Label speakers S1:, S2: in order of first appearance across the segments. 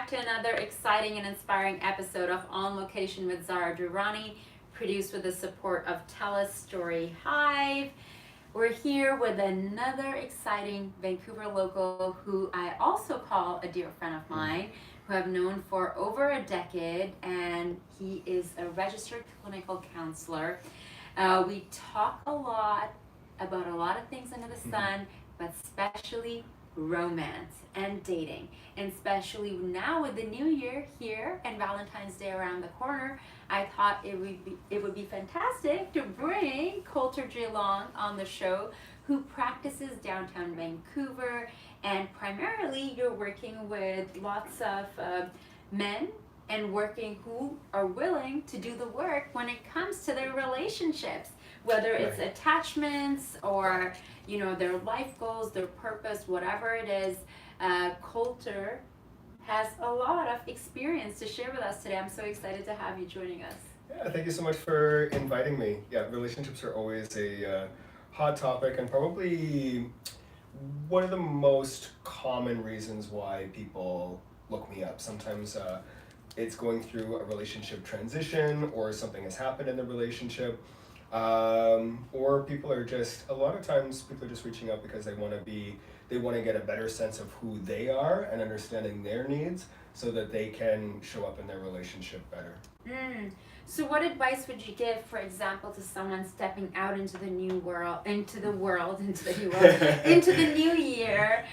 S1: back to another exciting and inspiring episode of On Location with Zara Durrani, produced with the support of TELUS STORYHIVE. We're here with another exciting Vancouver local who I also call a dear friend of mine, who I've known for over a decade, and he is a registered clinical counselor. We talk a lot about a lot of things under the sun, but especially romance and dating, and especially now with the new year here and Valentine's Day around the corner, I thought it would be fantastic to bring Colter J Long on the show, who practices downtown Vancouver, and primarily you're working with lots of men and working who are willing to do the work when it comes to their relationships, whether it's attachments or their life goals, their purpose, whatever it is. Colter has a lot of experience to share with us today. I'm so excited to have you joining us.
S2: Yeah, thank you so much for inviting me. Yeah, relationships are always a hot topic, and probably one of the most common reasons why people look me up. Sometimes it's going through a relationship transition, or something has happened in the relationship, or people are just, a lot of times people are just reaching out because they want to get a better sense of who they are and understanding their needs so that they can show up in their relationship better.
S1: So what advice would you give, for example, to someone stepping out into the new year?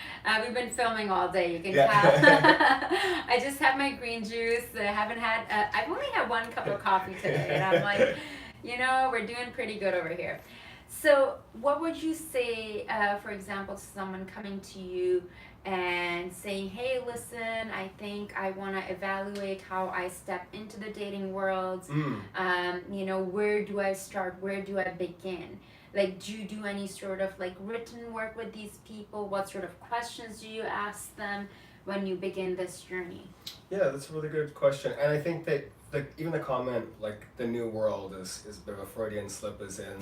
S1: We've been filming all day, you can tell. I just had my green juice. I've only had one cup of coffee today, and I'm like, we're doing pretty good over here. So what would you say, for example, to someone coming to you and saying, hey, listen, I think I want to evaluate how I step into the dating world. Where do I start? Where do I begin? Like, do you do any sort of written work with these people? What sort of questions do you ask them when you begin this journey?
S2: Yeah, that's a really good question. And I think that even the comment, the new world is a bit of a Freudian slip, as in,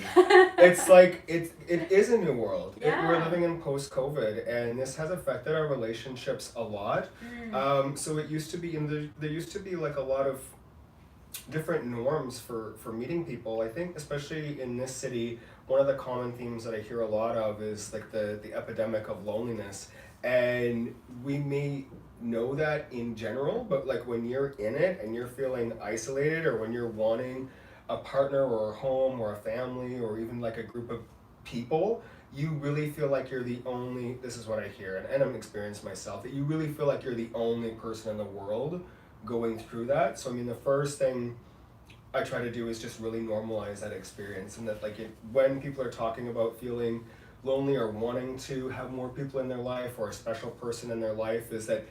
S2: it's it is a new world.
S1: Yeah.
S2: We're living in post-COVID, and this has affected our relationships a lot. So it used to be, there used to be a lot of different norms for meeting people. I think especially in this city, one of the common themes that I hear a lot of is the epidemic of loneliness. And we may know that in general, but when you're in it and you're feeling isolated, or when you're wanting a partner or a home or a family or even a group of people, you really feel like you're the only, this is what I hear, and I'm experiencing myself, that you really feel like you're the only person in the world going through that. So the first thing I try to do is just really normalize that experience, and that when people are talking about feeling lonely or wanting to have more people in their life or a special person in their life, is that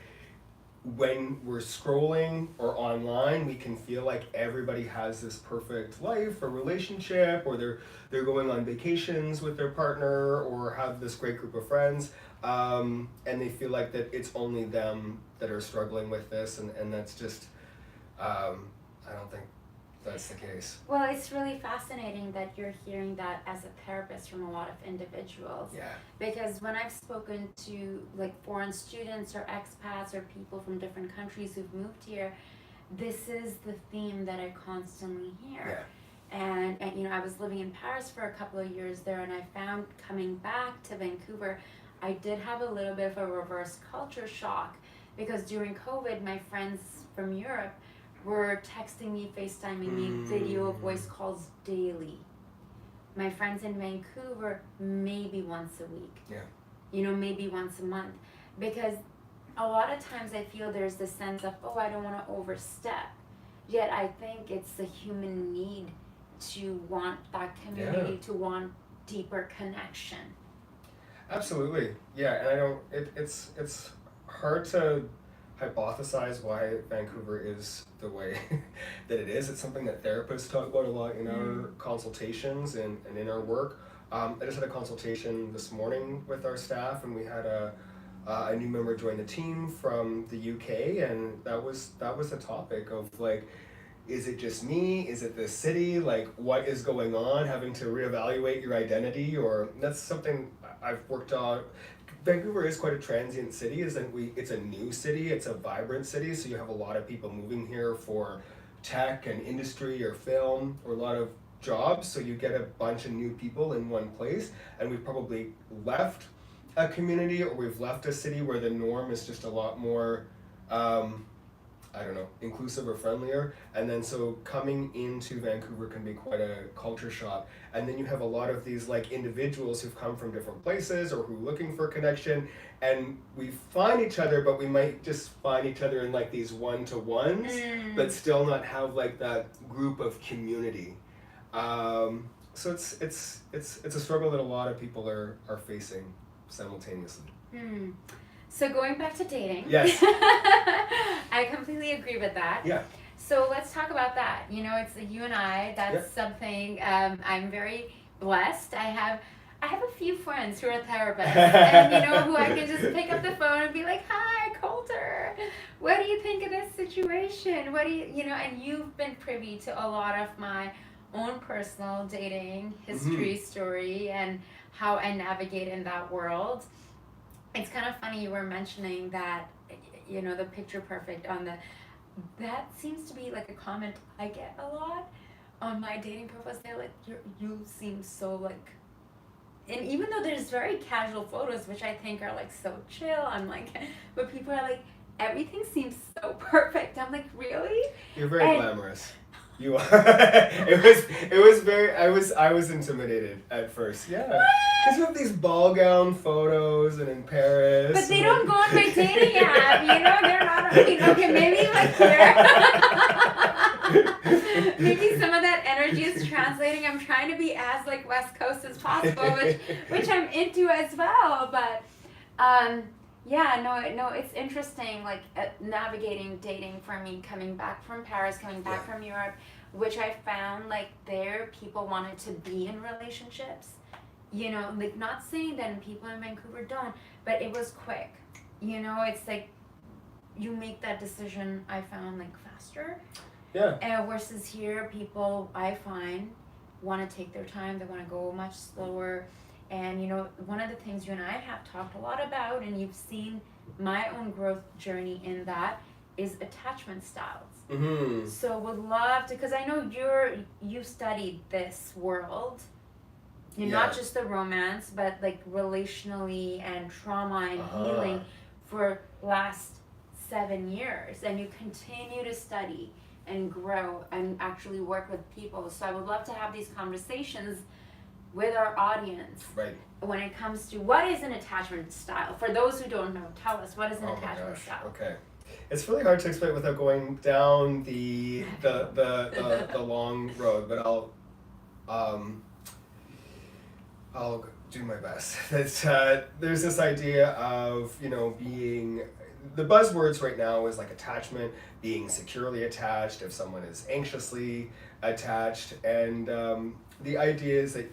S2: when we're scrolling or online, we can feel like everybody has this perfect life or relationship, or they're going on vacations with their partner, or have this great group of friends, and they feel like that it's only them that are struggling with this, and that's just, I don't think that's the case.
S1: Well, it's really fascinating that you're hearing that as a therapist from a lot of individuals.
S2: Yeah.
S1: Because when I've spoken to foreign students or expats or people from different countries who've moved here, this is the theme that I constantly hear.
S2: Yeah.
S1: And I was living in Paris for a couple of years there, and I found coming back to Vancouver, I did have a little bit of a reverse culture shock, because during COVID, my friends from Europe were texting me, FaceTiming me, video, voice calls daily. My friends in Vancouver, maybe once a week.
S2: Yeah.
S1: Maybe once a month. Because a lot of times I feel there's this sense of, I don't want to overstep. Yet I think it's the human need to want that community, to want deeper connection.
S2: Absolutely. Yeah, and it's hard to hypothesize why Vancouver is the way that it is. It's something that therapists talk about a lot in our consultations and in our work. I just had a consultation this morning with our staff, and we had a new member join the team from the UK, and that was the topic of is it just me? Is it the city? What is going on? Having to reevaluate your identity, or that's something I've worked on Vancouver is quite a transient city. It's a new city. It's a vibrant city. So you have a lot of people moving here for tech and industry or film or a lot of jobs. So you get a bunch of new people in one place. And we've probably left a community, or we've left a city where the norm is just a lot more, I don't know, inclusive or friendlier. And then so coming into Vancouver can be quite a culture shock. And then you have a lot of these like individuals who've come from different places or who are looking for connection. And we find each other, but we might just find each other in like these one-to-ones, but still not have like that group of community. So it's a struggle that a lot of people are facing simultaneously.
S1: So going back to dating.
S2: Yes.
S1: I completely agree with that.
S2: Yeah.
S1: So let's talk about that. You know, it's you and I. That's something I'm very blessed. I have a few friends who are therapists, and you know, who I can just pick up the phone and be like, "Hi, Colter. What do you think of this situation? What do you know?" And you've been privy to a lot of my own personal dating history story and how I navigate in that world. It's kind of funny you were mentioning that, you know, the picture perfect on the, that seems to be like a comment I get a lot on my dating profiles. They're like, you seem so like, and even though there's very casual photos, which I think are like so chill, I'm like, but people are like, everything seems so perfect. I'm like, really?
S2: You're very glamorous. You are. It was very. I was intimidated at first. Yeah, because you have these ball gown photos and in Paris.
S1: But they don't go on my dating app. You know, they're not. You know, okay, maybe like they're. Maybe some of that energy is translating. I'm trying to be as like West Coast as possible, which I'm into as well. But yeah, no, it's interesting, like navigating dating for me, coming back from Paris, coming back from Europe, which I found like there people wanted to be in relationships, you know, like not saying that people in Vancouver don't, but it was quick, you know, it's like you make that decision, I found like faster. Yeah. Versus here, people I find want to take their time, they want to go much slower. And, you know, one of the things you and I have talked a lot about, and you've seen my own growth journey in that, is attachment styles. So would love to, because I know you studied this world, not just the romance, but like relationally and trauma and healing for last 7 years. And you continue to study and grow and actually work with people. So I would love to have these conversations with our audience,
S2: right?
S1: When it comes to what is an attachment style, for those who don't know, tell us what is an attachment style.
S2: Okay, it's really hard to explain without going down the long road, but I'll do my best. There's this idea of, you know, being, the buzzwords right now is like attachment, being securely attached, if someone is anxiously attached, and the idea is that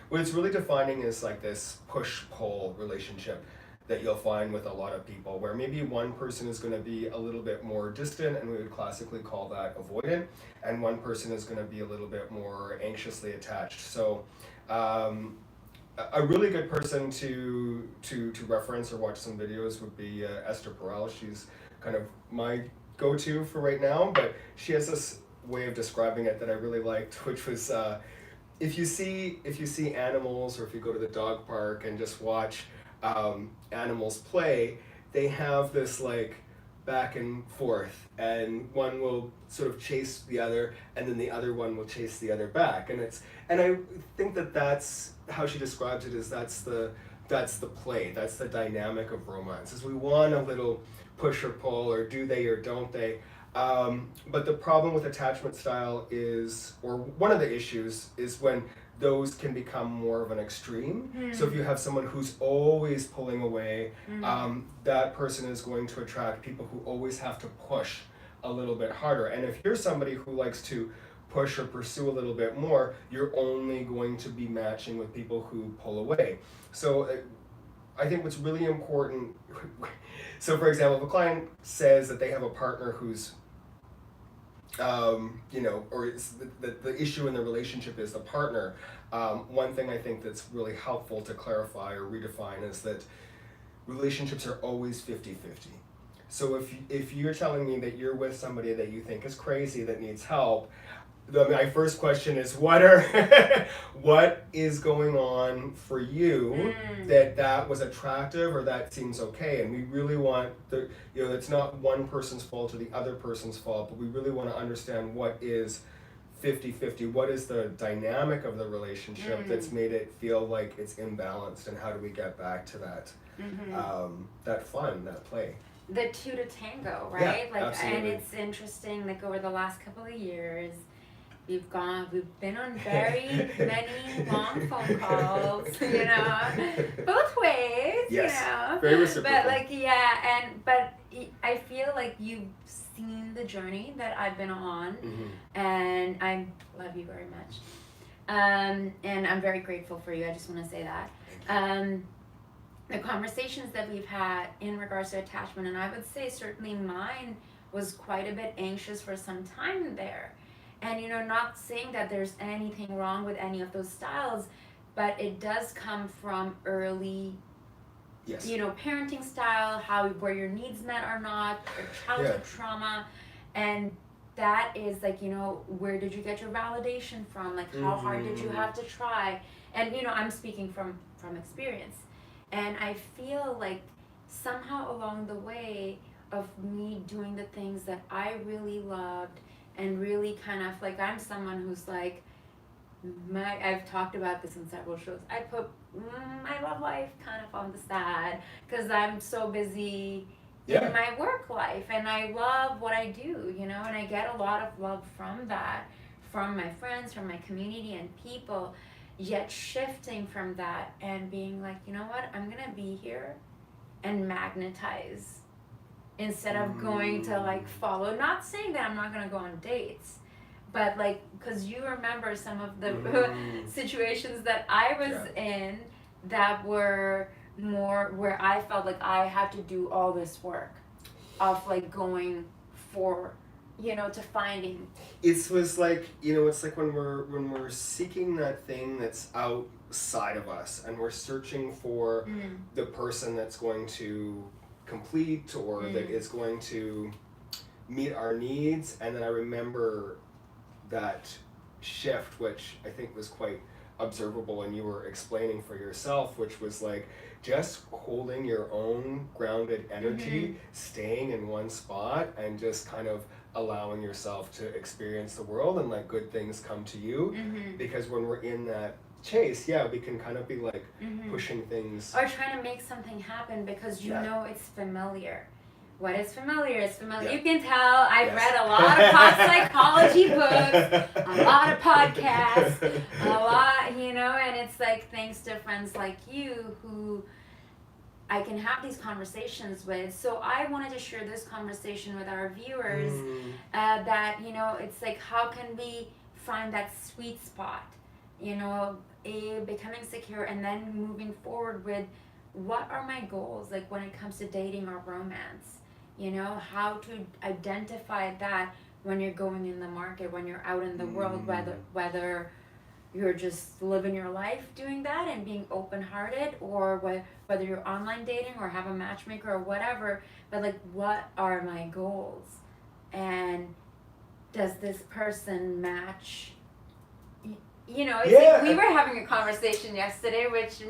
S2: what it's really defining is like this push-pull relationship that you'll find with a lot of people, where maybe one person is going to be a little bit more distant, and we would classically call that avoidant, and one person is going to be a little bit more anxiously attached. So a really good person to reference or watch some videos would be Esther Perel. She's kind of my go-to for right now, but she has this way of describing it that I really liked, which was if you see animals, or if you go to the dog park and just watch animals play, they have this like back and forth, and one will sort of chase the other, and then the other one will chase the other back, and I think that's how she describes it, is that's the play, that's the dynamic of romance, is we want a little push or pull, or do they or don't they. But the problem with attachment style is, or one of the issues is when those can become more of an extreme. So if you have someone who's always pulling away, that person is going to attract people who always have to push a little bit harder. And if you're somebody who likes to push or pursue a little bit more, you're only going to be matching with people who pull away. So I think what's really important, so for example, if a client says that they have a partner who's or it's the issue in the relationship is the partner, one thing I think that's really helpful to clarify or redefine is that relationships are always 50-50. So if you're telling me that you're with somebody that you think is crazy, that needs help, my first question is, what is going on for you that was attractive or that seems okay? And we really want it's not one person's fault or the other person's fault, but we really want to understand what is 50-50. What is the dynamic of the relationship that's made it feel like it's imbalanced, and how do we get back to that that fun, that play?
S1: The two to tango, right?
S2: Yeah, absolutely.
S1: And it's interesting, like over the last couple of years, we've been on very many long phone calls, both ways,
S2: Yes, very reciprocal.
S1: But I feel like you've seen the journey that I've been on, and I love you very much, and I'm very grateful for you. I just want to say that. The conversations that we've had in regards to attachment, and I would say certainly mine was quite a bit anxious for some time there. And, not saying that there's anything wrong with any of those styles, but it does come from early, parenting style, where your needs met or not, or childhood trauma. And that is like, where did you get your validation from? Like, how hard did you have to try? And, I'm speaking from experience. And I feel like somehow along the way of me doing the things that I really loved, and really kind of like, I'm someone who's like, I've talked about this in several shows, I put my love life kind of on the side because I'm so busy in my work life, and I love what I do, and I get a lot of love from that, from my friends, from my community and people. Yet shifting from that and being like, you know what, I'm gonna be here and magnetize instead of going to like follow. Not saying that I'm not gonna go on dates, but like, because you remember some of the situations that I was in that were more where I felt like I had to do all this work of like going for, to finding.
S2: It was like, it's like when we're seeking that thing that's outside of us, and we're searching for the person that's going to complete or that is going to meet our needs. And then I remember that shift, which I think was quite observable, and you were explaining for yourself, which was like just holding your own grounded energy, staying in one spot, and just kind of allowing yourself to experience the world and let good things come to you. Because when we're in that chase, we can kind of be like pushing things
S1: or trying to make something happen because you know it's familiar. What is familiar is familiar. You can tell I've read a lot of psychology books, a lot of podcasts, a lot, and it's like thanks to friends like you who I can have these conversations with. So I wanted to share this conversation with our viewers that, it's like, how can we find that sweet spot, becoming secure, and then moving forward with what are my goals, like when it comes to dating or romance, how to identify that when you're going in the market, when you're out in the world, whether you're just living your life doing that and being open-hearted, or whether you're online dating or have a matchmaker or whatever, but like, what are my goals? And does this person match? Like we were having a conversation yesterday, which,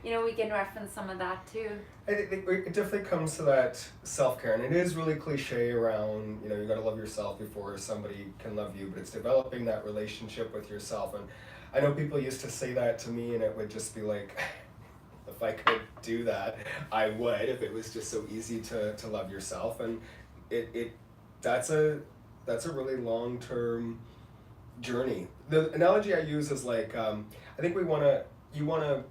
S1: we can reference some of that too.
S2: It definitely comes to that self-care, and it is really cliche around, you gotta love yourself before somebody can love you, but it's developing that relationship with yourself. And I know people used to say that to me, and it would just be like, if I could do that, I would, if it was just so easy to love yourself. And that's a really long-term journey. The analogy I use is like, I think you want to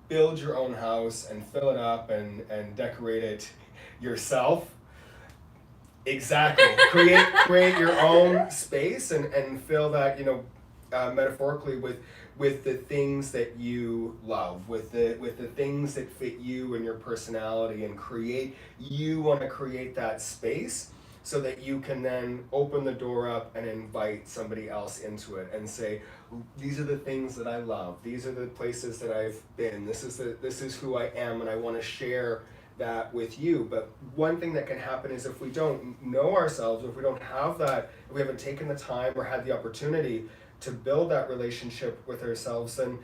S2: build your own house and fill it up and decorate it yourself. Exactly. create your own space and fill that, metaphorically with the things that you love, with the things that fit you and your personality, and you want to create that space so that you can then open the door up and invite somebody else into it and say, these are the things that I love, these are the places that I've been, this is who I am, and I want to share that with you. But one thing that can happen is if we don't know ourselves, if we don't have that, if we haven't taken the time or had the opportunity to build that relationship with ourselves, then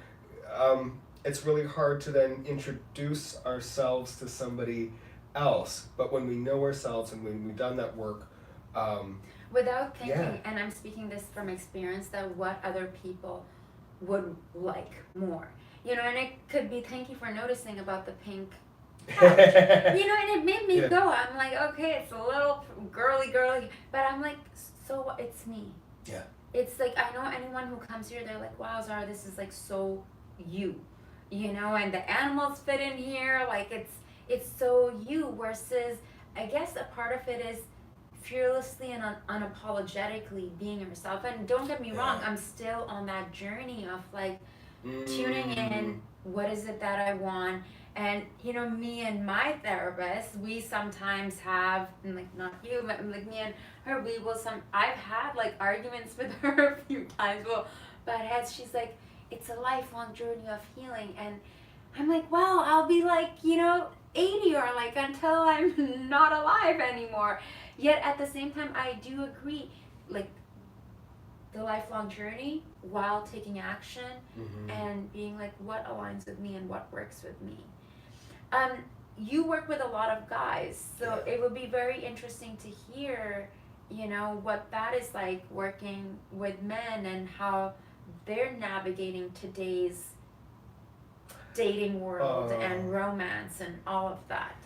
S2: it's really hard to then introduce ourselves to somebody else. But when we know ourselves and when we've done that work,
S1: without thinking, and I'm speaking this from experience, that what other people would like more, you know, and it could be, thank you for noticing about the pink couch, you know, and it made me go, I'm like, okay, it's a little girly, but I'm like, so what? It's me.
S2: Yeah.
S1: It's like, I know anyone who comes here, they're like, wow, Zara, this is like so you know, and the animals fit in here, like it's so you, versus I guess a part of it is fearlessly and unapologetically being yourself. And don't get me wrong, I'm still on that journey of like tuning in, what is it that I want. And you know, me and my therapist, we sometimes have, and like not you, but like me and her, I've had like arguments with her a few times, well, but as she's like, it's a lifelong journey of healing. And I'm like, well, I'll be like, you know, 80 or like until I'm not alive anymore. Yet at the same time, I do agree, like the lifelong journey while taking action and being like, what aligns with me and what works with me. You work with a lot of guys, so it would be very interesting to hear, you know, what that is like working with men and how they're navigating today's dating world and romance and all of that.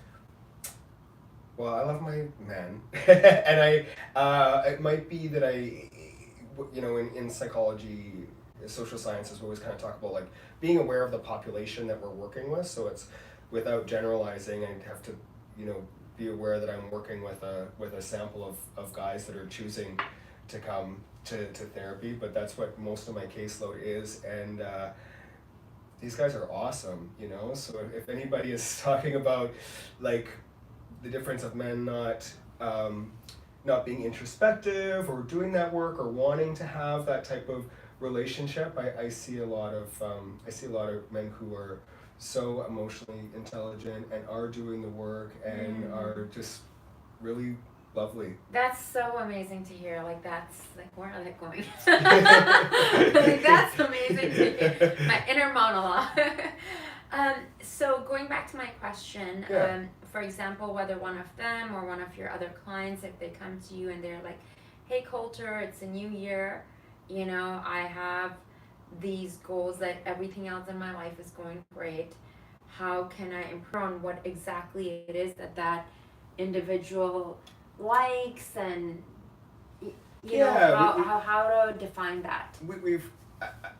S2: Well, I love my men, and it might be that you know, in psychology, social sciences, we always kind of talk about like being aware of the population that we're working with. So it's, without generalizing, I have to, you know, be aware that I'm working with a sample of guys that are choosing to come to therapy, but that's what most of my caseload is. And these guys are awesome, you know. So if anybody is talking about like the difference of men not being introspective or doing that work or wanting to have that type of relationship, I see a lot of men who are so emotionally intelligent and are doing the work and are just really lovely.
S1: That's so amazing to hear. Like, that's like, where are they going? Like, that's amazing to hear. My inner monologue. So going back to my question, for example, whether one of them or one of your other clients, if they come to you and they're like, hey Colter, it's a new year, you know, I have these goals that everything else in my life is going great. How can I improve on what exactly it is that individual likes, and you know, how to define that?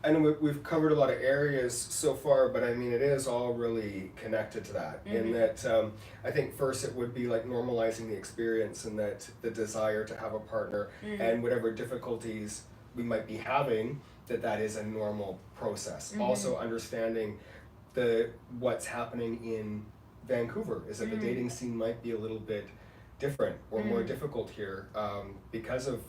S2: I know we've covered a lot of areas so far, but I mean, it is all really connected to that. In that, I think first it would be like normalizing the experience, and that the desire to have a partner and whatever difficulties we might be having, that is a normal process. Also understanding what's happening in Vancouver is that the dating scene might be a little bit different or more difficult here because of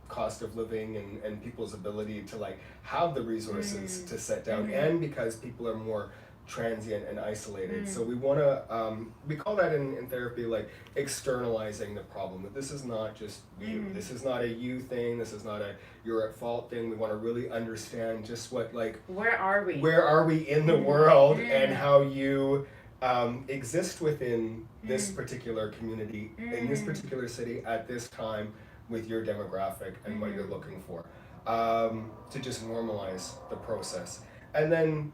S2: cost of living and people's ability to like have the resources to set down, and because people are more transient and isolated. So we want to we call that in therapy like externalizing the problem, that this is not just you, this is not a you thing, this is not a you're at fault thing. We want to really understand just what, like, where are we in the world, and how you exist within this particular community in this particular city at this time with your demographic and what you're looking for, to just normalize the process. And then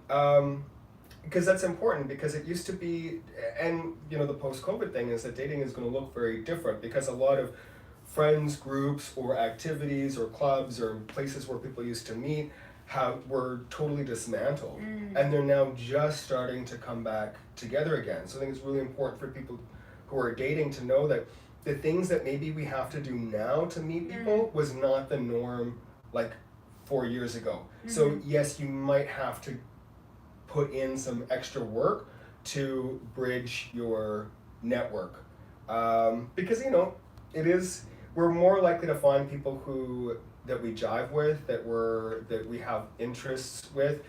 S2: because that's important, because it used to be, and you know, the post-COVID thing is that dating is going to look very different, because a lot of friends groups or activities or clubs or places where people used to meet were totally dismantled, and they're now just starting to come back together again. So I think it's really important for people who are dating to know that the things that maybe we have to do now to meet people was not the norm like 4 years ago. So yes, you might have to put in some extra work to bridge your network, because you know, it is, we're more likely to find people that we jive with, that we have interests with,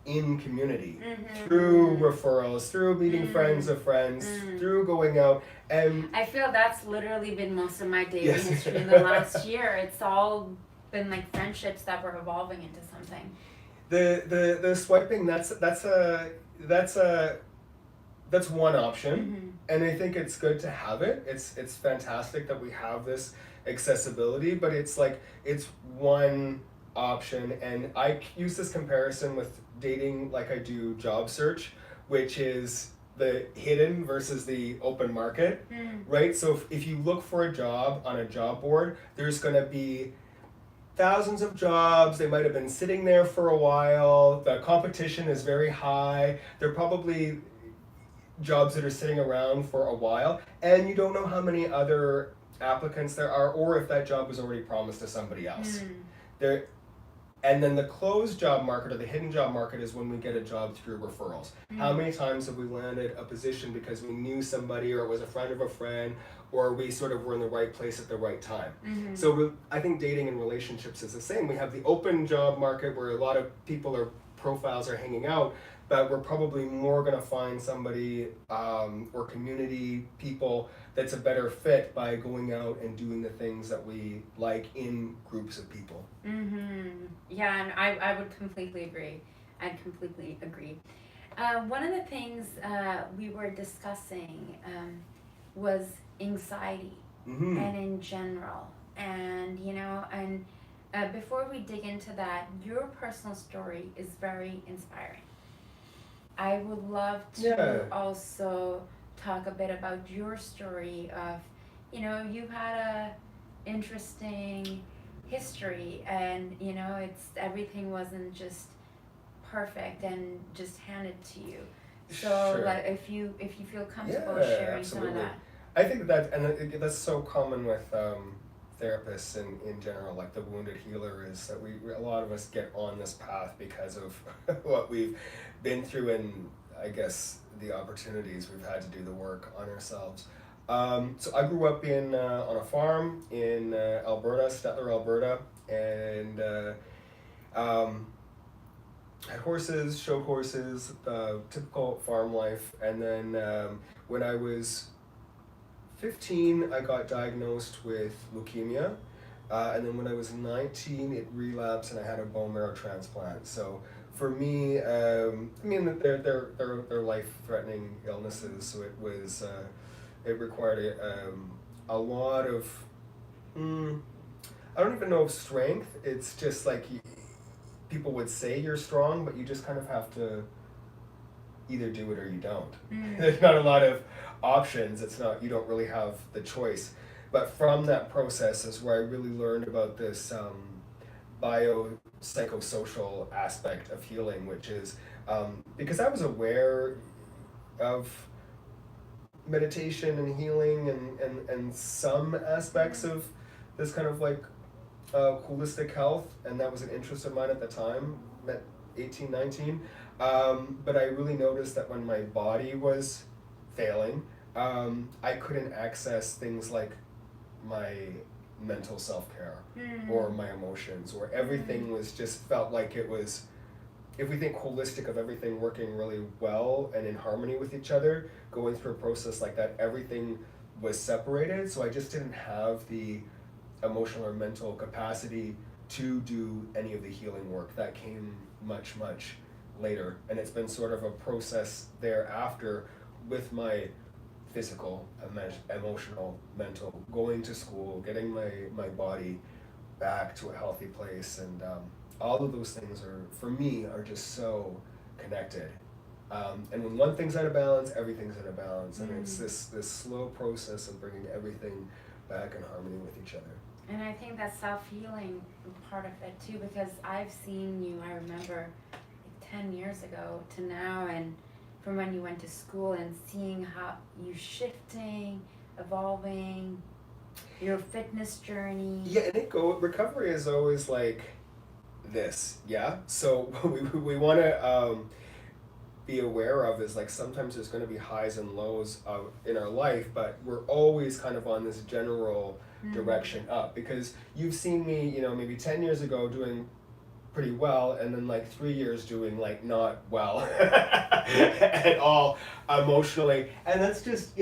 S2: in community, through referrals, through meeting friends of friends, through going out. And
S1: I feel that's literally been most of my daily
S2: Yes.
S1: history in the last year. It's all been like friendships that were evolving into something.
S2: The swiping, that's one option, and I think it's good to have it. It's fantastic that we have this accessibility, but it's one option. And I use this comparison with dating like I do job search, which is the hidden versus the open market, right? So if you look for a job on a job board, there's going to be thousands of jobs. They might have been sitting there for a while. The competition is very high. They're probably jobs that are sitting around for a while, and you don't know how many other applicants there are, or if that job was already promised to somebody else. And then the closed job market, or the hidden job market, is when we get a job through referrals. How many times have we landed a position because we knew somebody, or it was a friend of a friend, or we sort of were in the right place at the right time? So I think dating and relationships is the same. We have the open job market where a lot of people or profiles are hanging out, but we're probably more going to find somebody or community people that's a better fit by going out and doing the things that we like in groups of people.
S1: Yeah, and I would completely agree. I'd completely agree. One of the things we were discussing was anxiety and in general. And, before we dig into that, your personal story is very inspiring. I would love to also talk a bit about your story of, you've had a interesting history, and everything wasn't just perfect and just handed to you. So like if you feel comfortable sharing
S2: absolutely.
S1: some of that.
S2: I think that's so common with therapists in general. Like the wounded healer is that a lot of us get on this path because of what we've been through, and I guess the opportunities we've had to do the work on ourselves. So I grew up on a farm in Alberta, Stettler, Alberta, and had horses, showed horses, typical farm life. And then when I was 15, I got diagnosed with leukemia, and then when I was 19, it relapsed, and I had a bone marrow transplant. So for me, they're life-threatening illnesses. So it required a lot of, I don't even know if strength. It's just like people would say you're strong, but you just kind of have to either do it or you don't. There's not a lot of options. You don't really have the choice. But from that process is where I really learned about this biopsychosocial aspect of healing, which is because I was aware of meditation and healing and some aspects of this kind of like holistic health, and that was an interest of mine at the time, at 18, 19. But I really noticed that when my body was failing, I couldn't access things like my mental self-care or my emotions, or everything was just felt like it was, if we think holistic of everything working really well and in harmony with each other, going through a process like that, everything was separated. So I just didn't have the emotional or mental capacity to do any of the healing work. That came much, much later, and it's been sort of a process thereafter with my physical, emotional, mental, going to school, getting my body back to a healthy place, and all of those things for me are just so connected. And when one thing's out of balance, everything's out of balance, and it's this slow process of bringing everything back in harmony with each other.
S1: And I think that self-healing part of it too, because I've seen you, I remember 10 years ago to now, and from when you went to school, and seeing how you shifting, evolving, your fitness journey.
S2: Yeah, and recovery is always like this, yeah? So we want to, be aware of is like sometimes there's going to be highs and lows in our life, but we're always kind of on this general direction up, because you've seen me, you know, maybe 10 years ago doing pretty well, and then like 3 years doing like not well at all emotionally, and that's just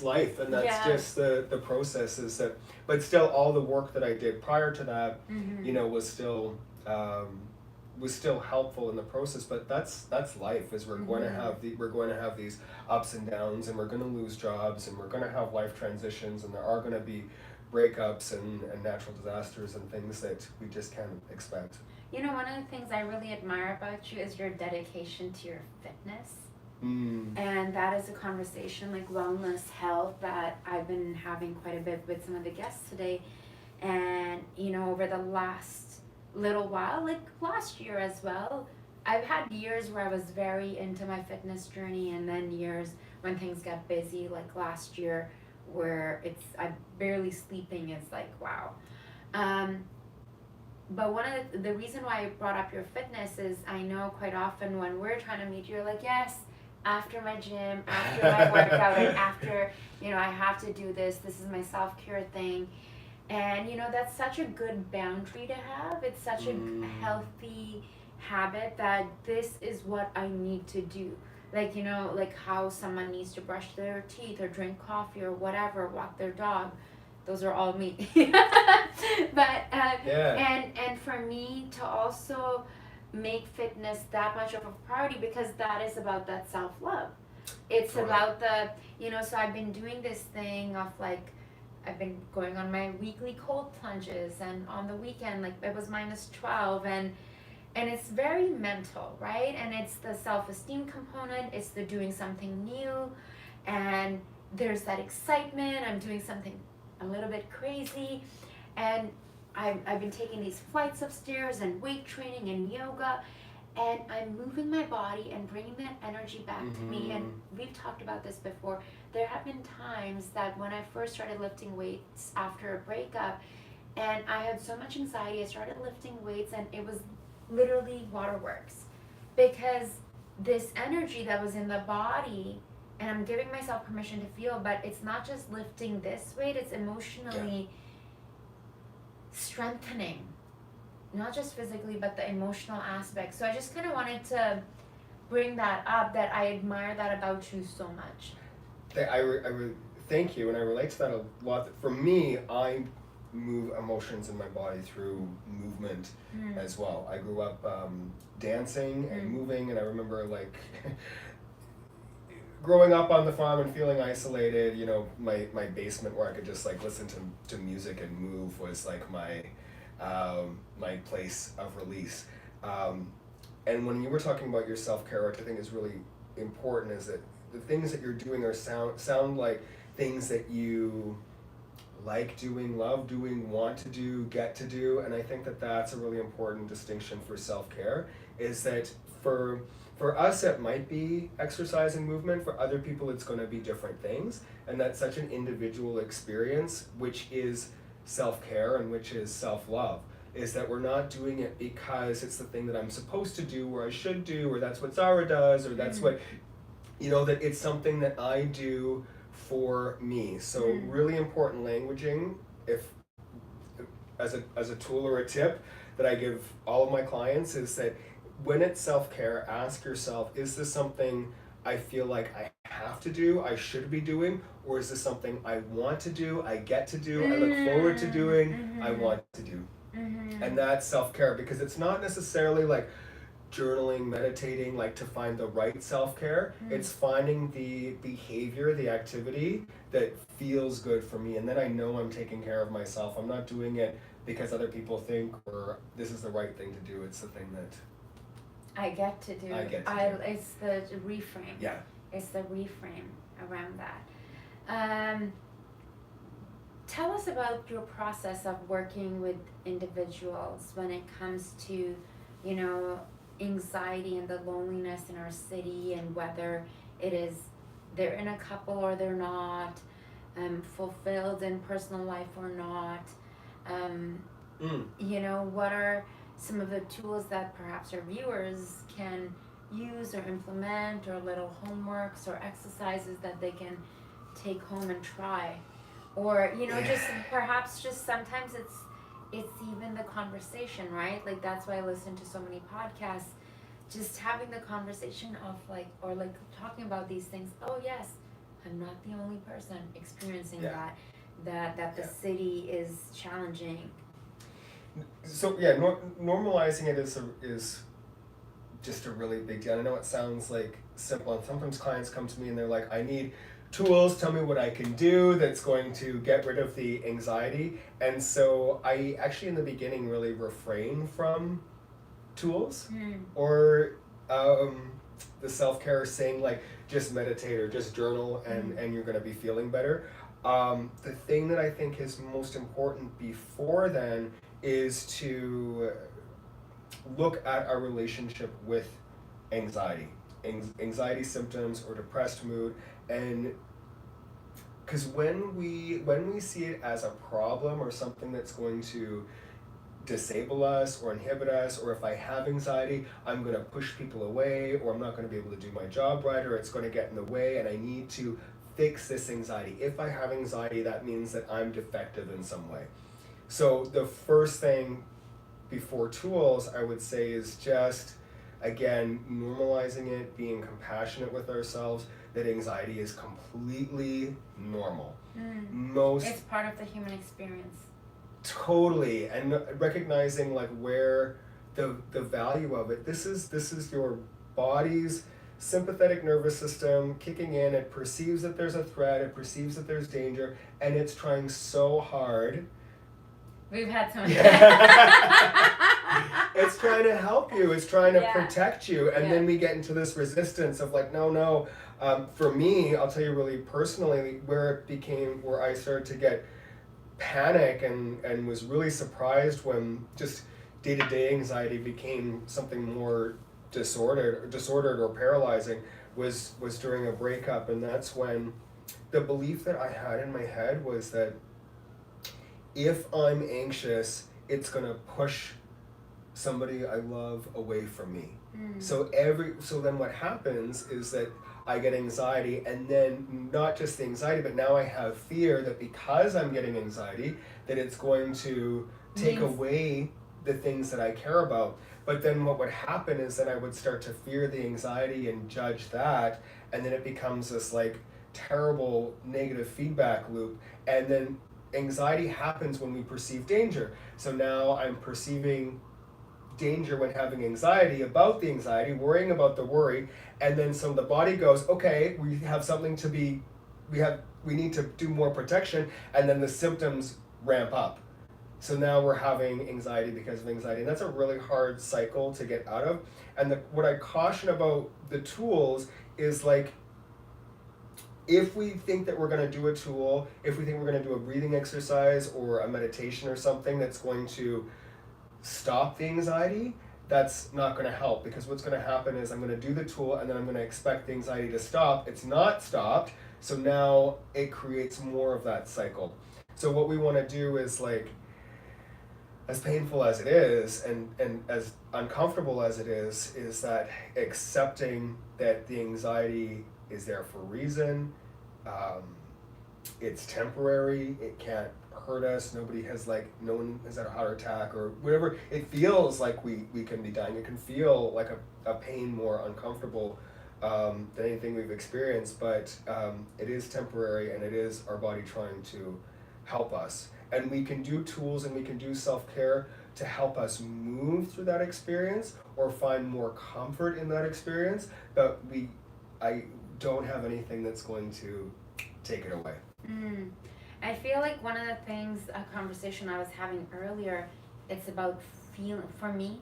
S2: life, and that's just the processes that, but still all the work that I did prior to that, you know, was still helpful in the process. But that's life, is we're going to have these ups and downs, and we're going to lose jobs, and we're going to have life transitions, and there are going to be breakups and natural disasters and things that we just can't expect.
S1: You know, one of the things I really admire about you is your dedication to your fitness. And that is a conversation, like wellness, health, that I've been having quite a bit with some of the guests today. And, you know, over the last little while, like last year as well, I've had years where I was very into my fitness journey, and then years when things got busy, like last year, where I'm barely sleeping. Is like, wow. But one of the reason why I brought up your fitness is I know quite often when we're trying to meet, you're like, yes, after my gym, after my workout, and after, you know, I have to do this is my self-care thing. And, you know, that's such a good boundary to have. It's such a healthy habit that this is what I need to do. Like, you know, like how someone needs to brush their teeth or drink coffee or whatever, walk their dog. Those are all me. But, and for me to also make fitness that much of a priority, because that is about that self-love. It's about the, you know, so I've been doing this thing of like, I've been going on my weekly cold plunges, and on the weekend, like it was -12, and it's very mental, right? And it's the self-esteem component, it's the doing something new, and there's that excitement, I'm doing something a little bit crazy, and I've been taking these flights upstairs and weight training and yoga, and I'm moving my body and bringing that energy back to me. And we've talked about this before. There have been times that when I first started lifting weights after a breakup, and I had so much anxiety, I started lifting weights, and it was literally waterworks, because this energy that was in the body, and I'm giving myself permission to feel, but it's not just lifting this weight, it's emotionally strengthening, not just physically, but the emotional aspect. So I just kind of wanted to bring that up, that I admire that about you so much.
S2: Thank you, and I relate to that a lot. For me, I move emotions in my body through movement as well. I grew up dancing and moving, and I remember like growing up on the farm and feeling isolated. You know, my basement where I could just like listen to music and move was like my place of release. And when you were talking about your self-care, which I think is really important, is that the things that you're doing are sound like things that you like doing, love doing, want to do, get to do. And I think that that's a really important distinction for self-care, is that for us it might be exercise and movement, for other people it's going to be different things, and that's such an individual experience, which is self-care and which is self-love, is that we're not doing it because it's the thing that I'm supposed to do, or I should do, or that's what Zara does, or that's what, you know, that it's something that I do for me. So really important languaging, if as a tool or a tip that I give all of my clients, is that when it's self-care, ask yourself, is this something I feel like I have to do, I should be doing, or is this something I want to do, I get to do, I look forward to doing, I want to do. And that's self-care, because it's not necessarily like journaling, meditating, like to find the right self-care. It's finding the behavior, the activity that feels good for me, and then I know I'm taking care of myself. I'm not doing it because other people think, or this is the right thing to do. It's the thing that
S1: I get to do. It's the reframe.
S2: Yeah.
S1: It's the reframe around that. Tell us about your process of working with individuals when it comes to, you know, anxiety and the loneliness in our city, and whether it is they're in a couple or they're not, fulfilled in personal life or not. You know, what are some of the tools that perhaps our viewers can use or implement, or little homeworks or exercises that they can take home and try. Or, you know, just perhaps just sometimes it's even the conversation, right? Like that's why I listen to so many podcasts. Just having the conversation of like, or like talking about these things. Oh yes, I'm not the only person experiencing that the city is challenging.
S2: So normalizing it is just a really big deal. I know it sounds like simple, and sometimes clients come to me and they're like, I need tools, tell me what I can do that's going to get rid of the anxiety. And so I actually in the beginning really refrain from tools or the self-care saying like just meditate or just journal and you're going to be feeling better. The thing that I think is most important before then is to look at our relationship with anxiety, anxiety symptoms or depressed mood, and because when we see it as a problem or something that's going to disable us or inhibit us, or if I have anxiety, I'm going to push people away, or I'm not going to be able to do my job right, or it's going to get in the way, and I need to fix this anxiety. If I have anxiety, that means that I'm defective in some way. So the first thing before tools, I would say, is just, again, normalizing it, being compassionate with ourselves, that anxiety is completely normal.
S1: It's part of the human experience.
S2: Totally, and recognizing like where the value of it. This is your body's sympathetic nervous system kicking in. It perceives that there's a threat, it perceives that there's danger, and it's trying so hard.
S1: We've had some.
S2: It's trying to help you. It's trying to protect you, and then we get into this resistance of like, no. For me, I'll tell you really personally where I started to get panic and was really surprised when just day-to-day anxiety became something more disordered or paralyzing was during a breakup. And that's when the belief that I had in my head was that if I'm anxious, it's gonna push somebody I love away from me. So then what happens is that I get anxiety, and then not just the anxiety, but now I have fear that because I'm getting anxiety, that it's going to take away the things that I care about. But then what would happen is that I would start to fear the anxiety and judge that, and then it becomes this like terrible negative feedback loop. And then anxiety happens when we perceive danger. So now I'm perceiving danger when having anxiety about the anxiety, worrying about the worry, and then so the body goes, okay, we have something to be, we need to do more protection, and then the symptoms ramp up. So now we're having anxiety because of anxiety, and that's a really hard cycle to get out of. And what I caution about the tools is like, if we think that we're going to do a tool, if we think we're going to do a breathing exercise or a meditation or something that's going to stop the anxiety, that's not going to help, because what's going to happen is I'm going to do the tool and then I'm going to expect the anxiety to stop. It's not stopped, so now it creates more of that cycle. So what we want to do is, like, as painful as it is and as uncomfortable as it is that accepting that the anxiety is there for a reason. It's temporary, it can't hurt us, no one has had a heart attack or whatever. It feels like we can be dying. It can feel like a pain more uncomfortable than anything we've experienced, but it is temporary, and it is our body trying to help us. And we can do tools and we can do self-care to help us move through that experience or find more comfort in that experience, but I don't have anything that's going to take it away.
S1: I feel like one of the things, a conversation I was having earlier, it's about feeling. For me,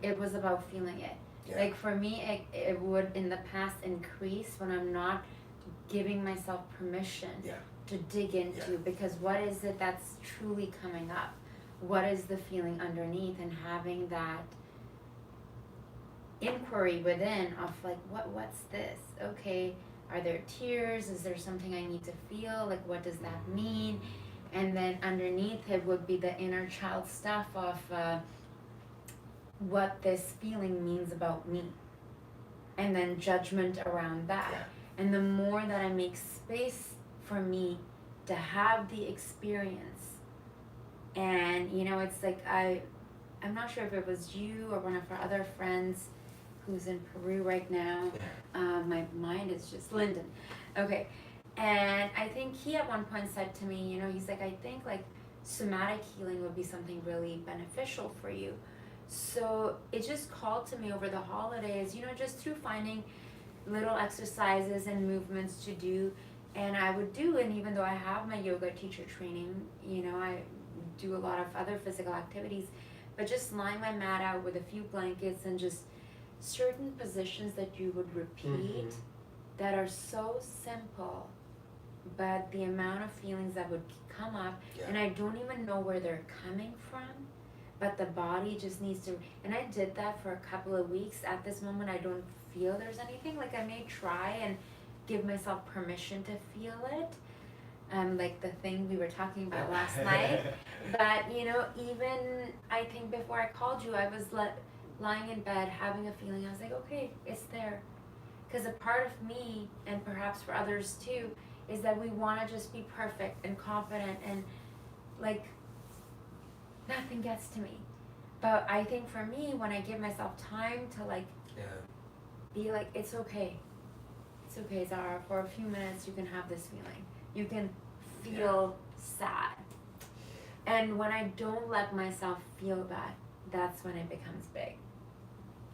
S1: it was about feeling it. Yeah. Like for me, it would in the past increase when I'm not giving myself permission to dig into, because what is it that's truly coming up? What is the feeling underneath? And having that inquiry within of like, what's this? Okay, are there tears? Is there something I need to feel? Like, what does that mean? And then underneath it would be the inner child stuff of what this feeling means about me. and then judgment around that.
S2: Yeah.
S1: And the more that I make space for me to have the experience, and it's like I'm not sure if it was you or one of our other friends who's in Peru right now. My mind is just Lyndon. Okay. And I think he at one point said to me, he's like, I think like somatic healing would be something really beneficial for you. So it just called to me over the holidays, just through finding little exercises and movements to do. And I would do, and even though I have my yoga teacher training, I do a lot of other physical activities, but just lying my mat out with a few blankets and just certain positions that you would repeat that are so simple, but the amount of feelings that would come up, and I don't even know where they're coming from, but the body just needs to, and I did that for a couple of weeks. At this moment, I don't feel there's anything. Like, I may try and give myself permission to feel it, like the thing we were talking about last night. But, even I think before I called you, I was lying in bed having a feeling. I was like, okay, it's there. Because a part of me, and perhaps for others too, is that we want to just be perfect and confident and like nothing gets to me. But I think for me, when I give myself time to be like, it's okay, Zara, for a few minutes you can have this feeling, you can feel sad. And when I don't let myself feel that, that's when it becomes big.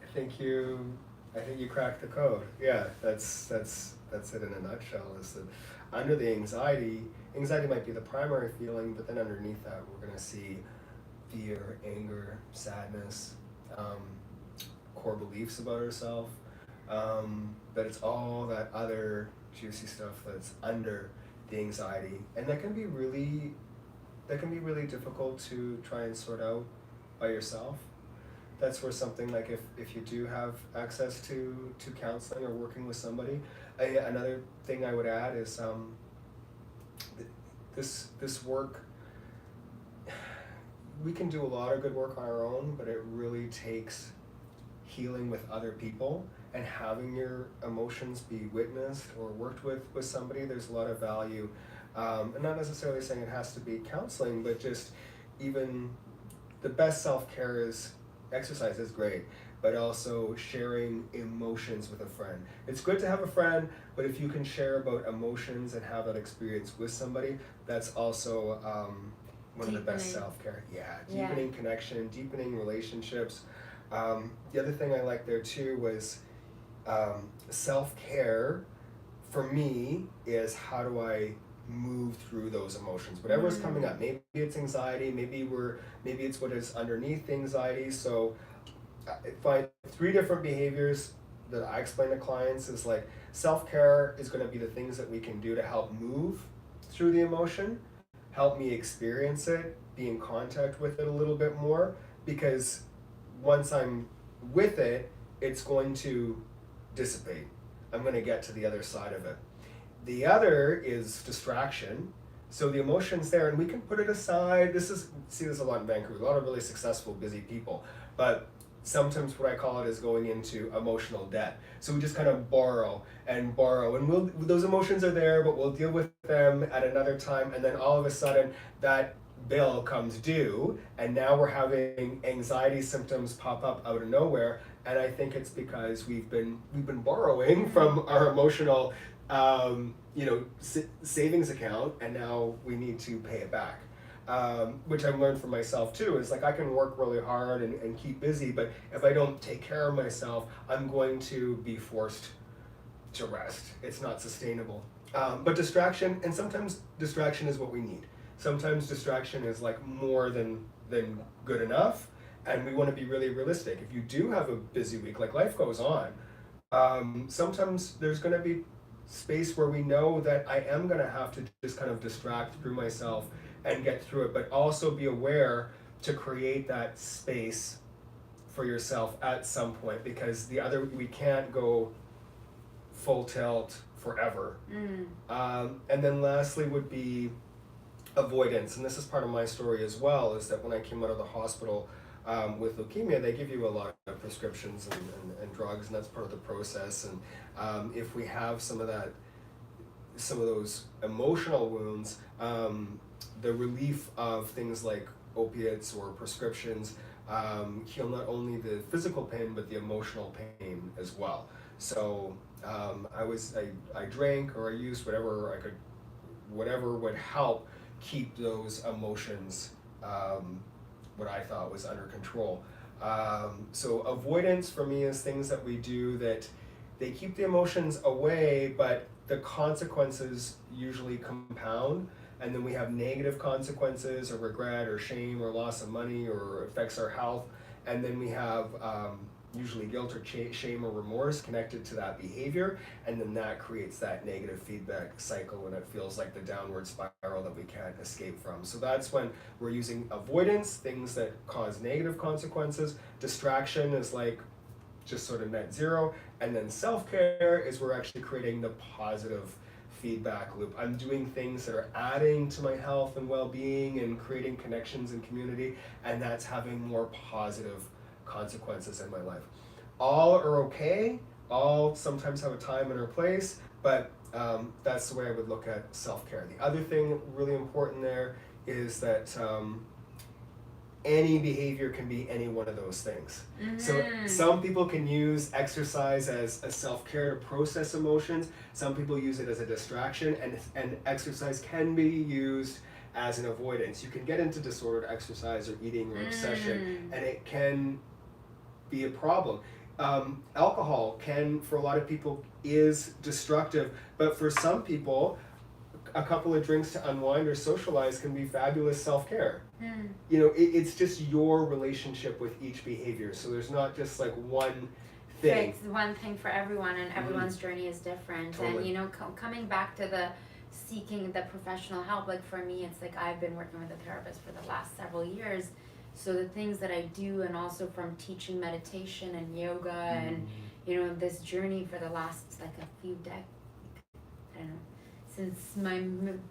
S2: I think you cracked the code. Yeah, that's it in a nutshell. Is that under the anxiety might be the primary feeling, but then underneath that we're gonna see fear, anger, sadness, core beliefs about ourselves. But it's all that other juicy stuff that's under the anxiety, and that can be really difficult to try and sort out by yourself. That's where something like if you do have access to counseling or working with somebody, another thing I would add is this work, we can do a lot of good work on our own, but it really takes healing with other people and having your emotions be witnessed or worked with somebody. There's a lot of value, and not necessarily saying it has to be counseling, but just even the best self-care is exercise is great, but also sharing emotions with a friend. It's good to have a friend, but if you can share about emotions and have that experience with somebody, that's also one of the best self-care. Deepening connection, deepening relationships. The other thing I liked there too was self-care for me is how do I move through those emotions, whatever's coming up. Maybe it's anxiety, maybe it's what is underneath anxiety. So I find 3 different behaviors that I explain to clients is like self-care is going to be the things that we can do to help move through the emotion, help me experience it, be in contact with it a little bit more, because once I'm with it, it's going to dissipate. I'm going to get to the other side of it. The other is distraction. So the emotion's there and we can put it aside. See this a lot in Vancouver, a lot of really successful, busy people. But sometimes what I call it is going into emotional debt. So we just kind of borrow, and those emotions are there, but we'll deal with them at another time. And then all of a sudden that bill comes due, and now we're having anxiety symptoms pop up out of nowhere. And I think it's because we've been borrowing from our emotional savings account, and now we need to pay it back. Which I've learned for myself too, is like I can work really hard and keep busy, but if I don't take care of myself, I'm going to be forced to rest. It's not sustainable. But distraction, and sometimes distraction is what we need. Sometimes distraction is like more than good enough, and we want to be really realistic. If you do have a busy week, like life goes on, sometimes there's going to be space where we know that I am going to have to just kind of distract through myself and get through it, but also be aware to create that space for yourself at some point, because we can't go full tilt forever. And then lastly would be avoidance, and this is part of my story as well, is that when I came out of the hospital, with leukemia, they give you a lot of prescriptions and drugs, and that's part of the process. And if we have some of those emotional wounds, the relief of things like opiates or prescriptions heal not only the physical pain but the emotional pain as well. So I drank or I used whatever I could, whatever would help keep those emotions what I thought was under control. So avoidance for me is things that we do that they keep the emotions away, but the consequences usually compound, and then we have negative consequences or regret or shame or loss of money or affects our health, and then we have usually guilt or shame or remorse connected to that behavior, and then that creates that negative feedback cycle, and it feels like the downward spiral that we can't escape from. So that's when we're using avoidance, things that cause negative consequences. Distraction is like just sort of net zero, and then self-care is we're actually creating the positive feedback loop. I'm doing things that are adding to my health and well-being and creating connections and community, and that's having more positive consequences in my life. All are okay, all sometimes have a time and a place, but that's the way I would look at self-care. The other thing really important there is that any behavior can be any one of those things. So some people can use exercise as a self-care to process emotions. Some people use it as a distraction, and exercise can be used as an avoidance. You can get into disordered exercise or eating or obsession, and it can be a problem. Alcohol can, for a lot of people, is destructive, but for some people, a couple of drinks to unwind or socialize can be fabulous self-care. You know, it's just your relationship with each behavior. So there's not just like one thing.
S1: It's one thing for everyone, and everyone's journey is different.
S2: Totally.
S1: And you know, coming back to the seeking the professional help, like for me, it's like I've been working with a therapist for the last several years. So the things that I do, and also from teaching meditation and yoga, and you know, this journey for the last like a few decades, I don't know, since my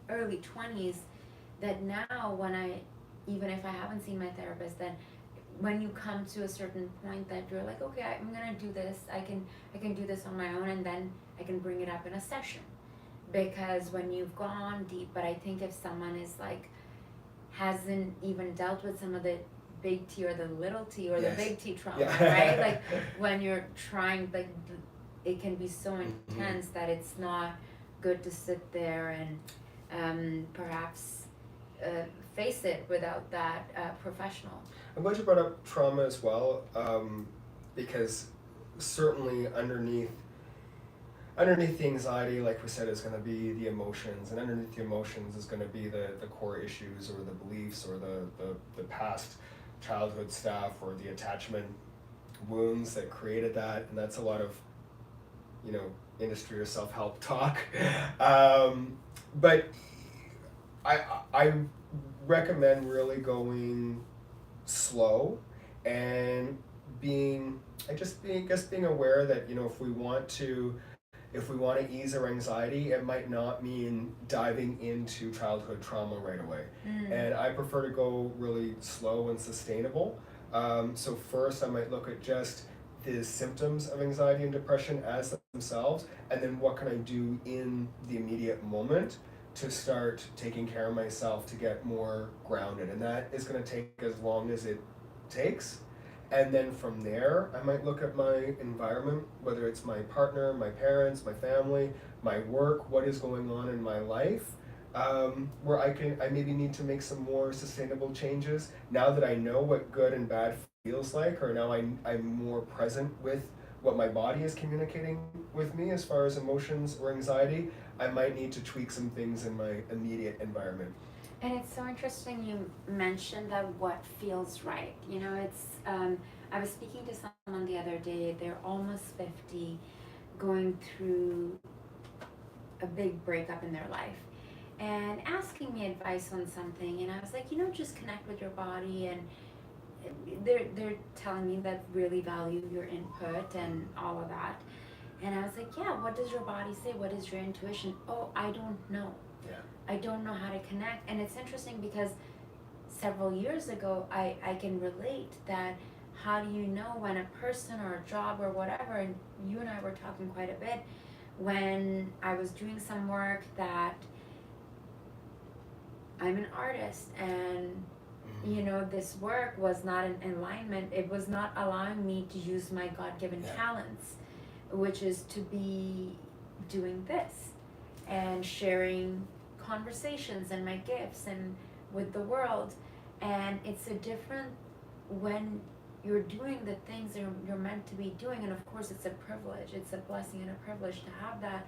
S1: early 20s, that now when even if I haven't seen my therapist, then when you come to a certain point that you're like, okay, I'm gonna do this, I can do this on my own, and then I can bring it up in a session. Because when you've gone deep, but I think if someone is like, hasn't even dealt with some of the big T or the little T or the big T trauma, right? Like when you're trying, like it can be so intense that it's not good to sit there and perhaps face it without that professional.
S2: I'm glad you brought up trauma as well, because certainly underneath the anxiety, like we said, is going to be the emotions, and underneath the emotions is going to be the core issues or the beliefs or the past childhood stuff or the attachment wounds that created that, and that's a lot of, you know, industry or self-help talk. But I recommend really going slow and being aware that, you know, if we want to ease our anxiety, it might not mean diving into childhood trauma right away. And I prefer to go really slow and sustainable. So first I might look at just the symptoms of anxiety and depression as themselves, and then what can I do in the immediate moment to start taking care of myself to get more grounded. And that is going to take as long as it takes. And then from there, I might look at my environment, whether it's my partner, my parents, my family, my work, what is going on in my life, where I maybe need to make some more sustainable changes. Now that I know what good and bad feels like, or now I'm more present with what my body is communicating with me as far as emotions or anxiety, I might need to tweak some things in my immediate environment.
S1: And it's so interesting you mentioned that what feels right. You know, it's, I was speaking to someone the other day, they're almost 50, going through a big breakup in their life, and asking me advice on something, and I was like, you know, just connect with your body, and they're telling me that really value your input and all of that. And I was like, yeah, what does your body say? What is your intuition? Oh, I don't know.
S2: Yeah.
S1: I don't know how to connect. And it's interesting because several years ago, I can relate that. How do you know when a person or a job or whatever, and you and I were talking quite a bit, when I was doing some work that I'm an artist and you know this work was not in alignment, it was not allowing me to use my God-given talents, which is to be doing this and sharing conversations and my gifts and with the world. And it's a different when you're doing the things you're meant to be doing, and of course it's a privilege, it's a blessing and a privilege to have that,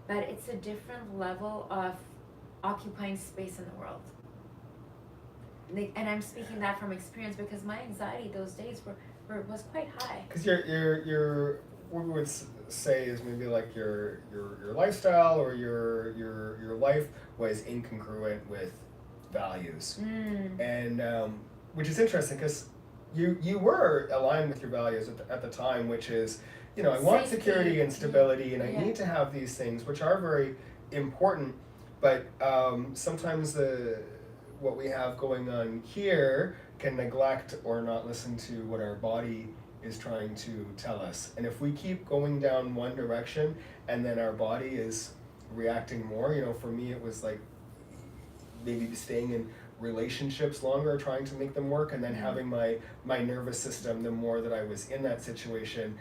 S1: but it's a different level of occupying space in the world. And I'm speaking that from experience because my anxiety those days was quite high.
S2: Because your what we would say is maybe like your lifestyle or your life was incongruent with values, and which is interesting because you were aligned with your values at the time, which is, you know, I want security and stability, and I need to have these things, which are very important, but sometimes what we have going on here can neglect or not listen to what our body is trying to tell us. And if we keep going down one direction and then our body is reacting more, you know, for me it was like maybe staying in relationships longer, trying to make them work, and then having my nervous system, the more that I was in that situation,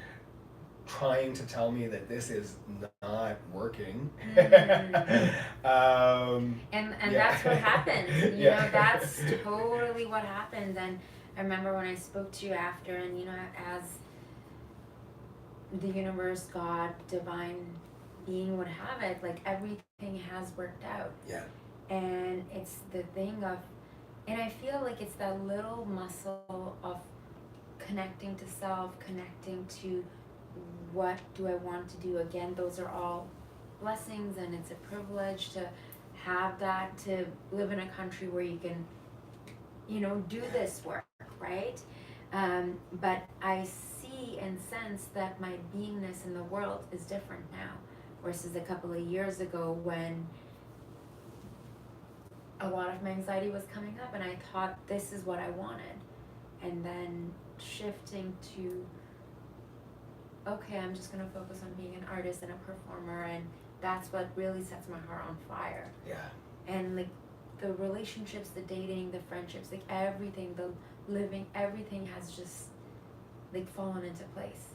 S2: trying to tell me that this is not working.
S1: And that's what happened. You know, that's totally what happened. And I remember when I spoke to you after, and you know, as the universe, God, divine being would have it, like everything has worked out. And it's the thing of, and I feel like it's that little muscle of connecting to self, connecting to what do I want to do. Again, those are all blessings, and it's a privilege to have that, to live in a country where you can, you know, do this work, right? But I see and sense that my beingness in the world is different now versus a couple of years ago when a lot of my anxiety was coming up and I thought this is what I wanted, and then shifting to, okay, I'm just gonna focus on being an artist and a performer, and that's what really sets my heart on fire. And like the relationships, the dating, the friendships, like everything, the living, everything has just like fallen into place.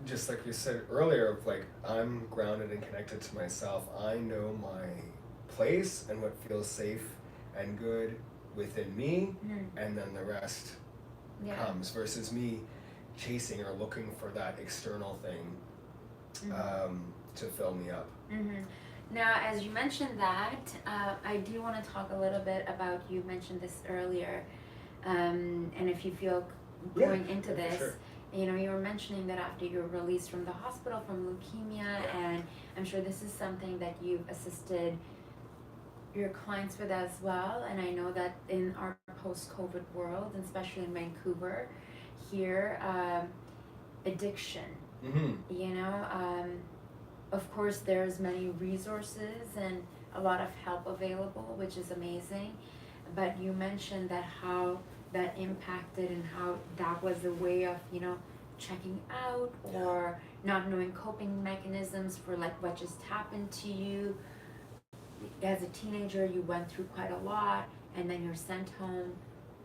S2: Just like you said earlier, of like, I'm grounded and connected to myself. I know my place and what feels safe and good within me, and then the rest comes, versus me chasing or looking for that external thing to fill me up.
S1: Now, as you mentioned that, I do want to talk a little bit about, you mentioned this earlier, and if you feel going into this,
S2: sure.
S1: You know, you were mentioning that after you were released from the hospital from leukemia, and I'm sure this is something that you've assisted your clients with as well. And I know that in our post-COVID world, and especially in Vancouver here, addiction, you know, of course there's many resources and a lot of help available, which is amazing, but you mentioned that how that impacted and how that was a way of, you know, checking out or not knowing coping mechanisms for like what just happened to you. As a teenager, you went through quite a lot, and then you're sent home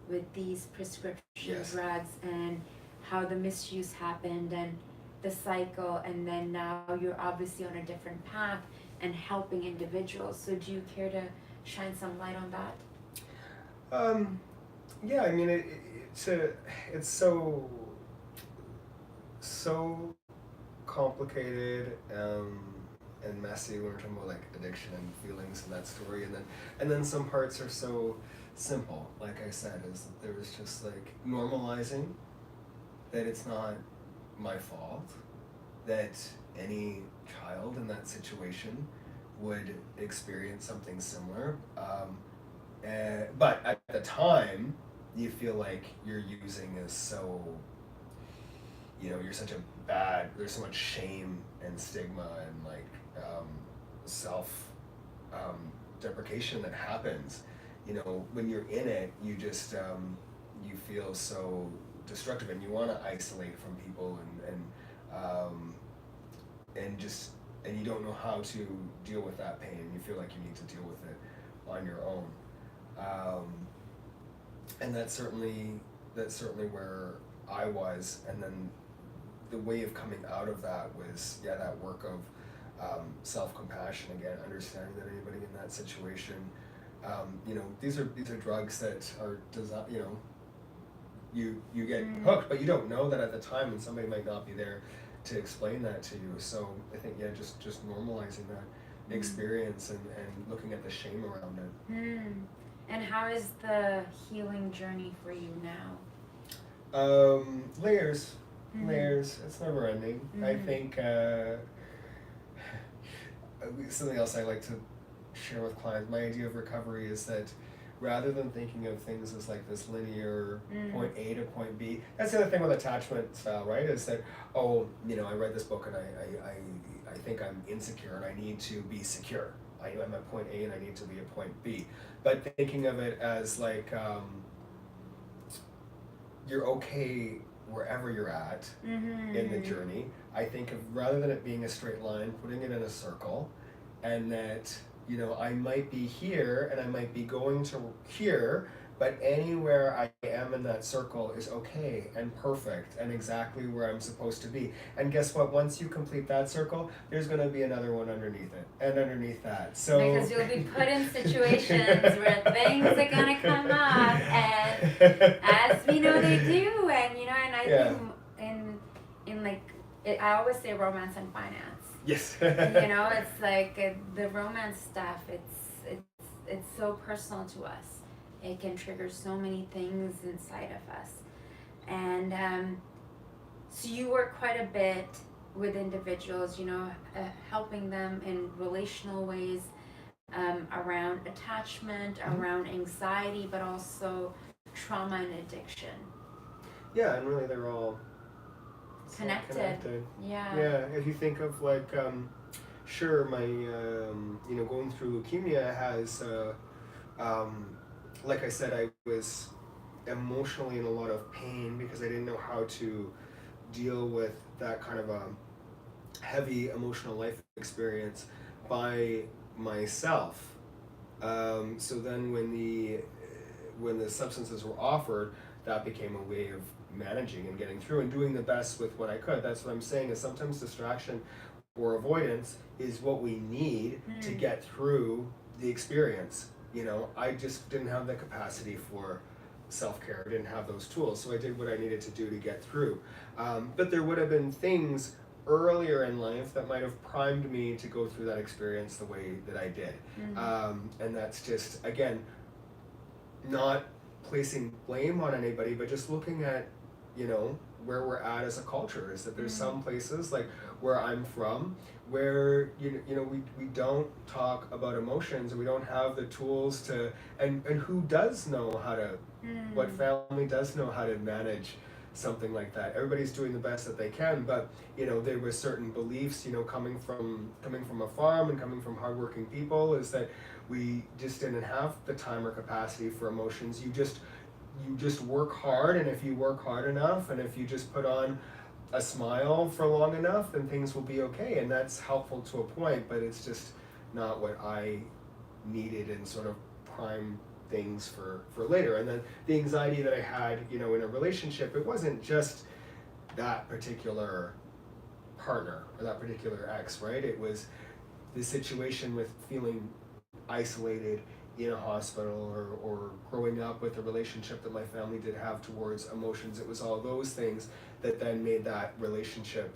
S1: with these prescription drugs, and how the misuse happened and the cycle, and then now you're obviously on a different path and helping individuals. So do you care to shine some light on that?
S2: Yeah, I mean, it's so complicated and messy when we're talking about like addiction and feelings and that story, and then some parts are so simple. Like I said, is there was just like normalizing that it's not my fault that any child in that situation would experience something similar. But at the time, you feel like you're using is so, you know, you're such a bad, there's so much shame and stigma and like self deprecation that happens when you're in it, you just you feel so destructive, and you want to isolate from people, and you don't know how to deal with that pain. You feel like you need to deal with it on your own, and that's certainly where I was. And then the way of coming out of that was that work of self-compassion, again, understanding that anybody in that situation, these are drugs that are designed, you get hooked, but you don't know that at the time, and somebody might not be there to explain that to you. So I think just normalizing that experience and looking at the shame around it.
S1: And how is the healing journey for you now?
S2: Layers. It's never ending. I think something else I like to share with clients, my idea of recovery is that rather than thinking of things as like this linear point A to point B, that's the other thing with attachment style, right? Is that, I read this book and I think I'm insecure and I need to be secure. I'm at point A and I need to be at point B. But thinking of it as like you're okay wherever you're at in the journey. I think of, rather than it being a straight line, putting it in a circle, and that I might be here and I might be going to here, but anywhere I am in that circle is okay and perfect and exactly where I'm supposed to be. And guess what? Once you complete that circle, there's going to be another one underneath it and underneath that. So
S1: because you'll be put in situations where things are going to come up, and as we know they do, and and I think in like I always say romance and finance.
S2: Yes.
S1: It's like the romance stuff. It's so personal to us. It can trigger so many things inside of us, and so you work quite a bit with individuals. Helping them in relational ways, around attachment, around anxiety, but also trauma and addiction.
S2: Yeah, and really they're all
S1: connected. Yeah.
S2: If you think of like sure, my going through leukemia has like I said, I was emotionally in a lot of pain because I didn't know how to deal with that kind of a heavy emotional life experience by myself. So then when the substances were offered, that became a way of managing and getting through and doing the best with what I could. That's what I'm saying, is sometimes distraction or avoidance is what we need to get through the experience. I just didn't have the capacity for self-care. I didn't have those tools, so I did what I needed to do to get through. But there would have been things earlier in life that might have primed me to go through that experience the way that I did. And that's just, again, not placing blame on anybody, but just looking at where we're at as a culture, is that there's some places like where I'm from where we don't talk about emotions, and we don't have the tools to, and who does know how to, what family does know how to manage something like that. Everybody's doing the best that they can, but there were certain beliefs coming from a farm and coming from hardworking people, is that we just didn't have the time or capacity for emotions. You just work hard, and if you work hard enough, and if you just put on a smile for long enough, then things will be okay. And that's helpful to a point, but it's just not what I needed, and sort of prime things for later. And then the anxiety that I had in a relationship, it wasn't just that particular partner or that particular ex, right? It was the situation with feeling isolated in a hospital, or growing up with a relationship that my family did have towards emotions. It was all those things that then made that relationship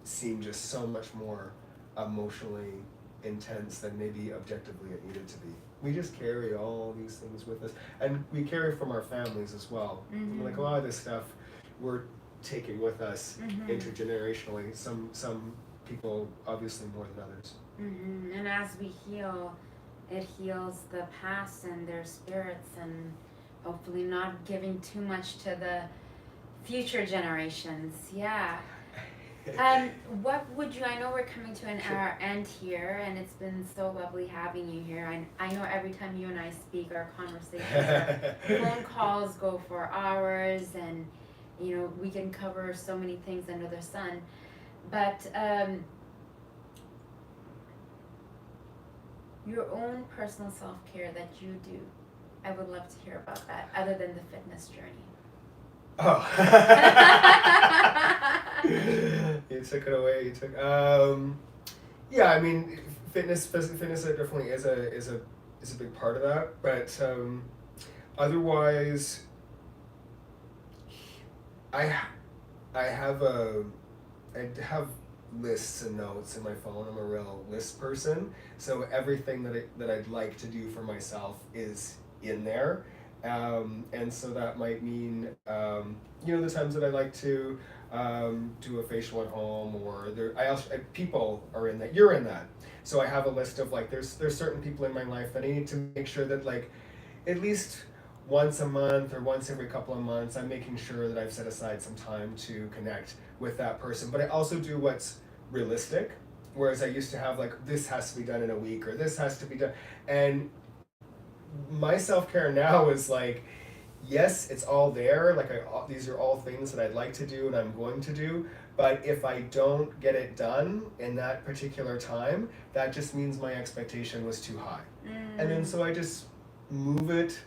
S2: seem just so much more emotionally intense than maybe objectively it needed to be. We just carry all these things with us, and we carry from our families as well. Like a lot of this stuff we're taking with us intergenerationally. Some people obviously more than others.
S1: And as we heal, it heals the past and their spirits, and hopefully not giving too much to the future generations. Yeah. What would you, I know we're coming to an hour end here, and it's been so lovely having you here. I know every time you and I speak, our conversations, our phone calls go for hours, and you know, we can cover so many things under the sun. But your own personal self-care that you do, I would love to hear about that, other than the fitness journey.
S2: Oh. You took it away. Yeah, I mean, fitness definitely is a big part of that. But otherwise, I have lists and notes in my phone. I'm a real list person, so everything that I'd like to do for myself is in there. And so that might mean, the times that I like to do a facial at home, or people are in that. You're in that. So I have a list of like, there's certain people in my life that I need to make sure that like, at least once a month or once every couple of months, I'm making sure that I've set aside some time to connect with that person. But I also do what's realistic, whereas I used to have like, this has to be done in a week, or this has to be done, and my self-care now is like, yes, it's all there, like these are all things that I'd like to do and I'm going to do, but if I don't get it done in that particular time, that just means my expectation was too high. And then so I just move it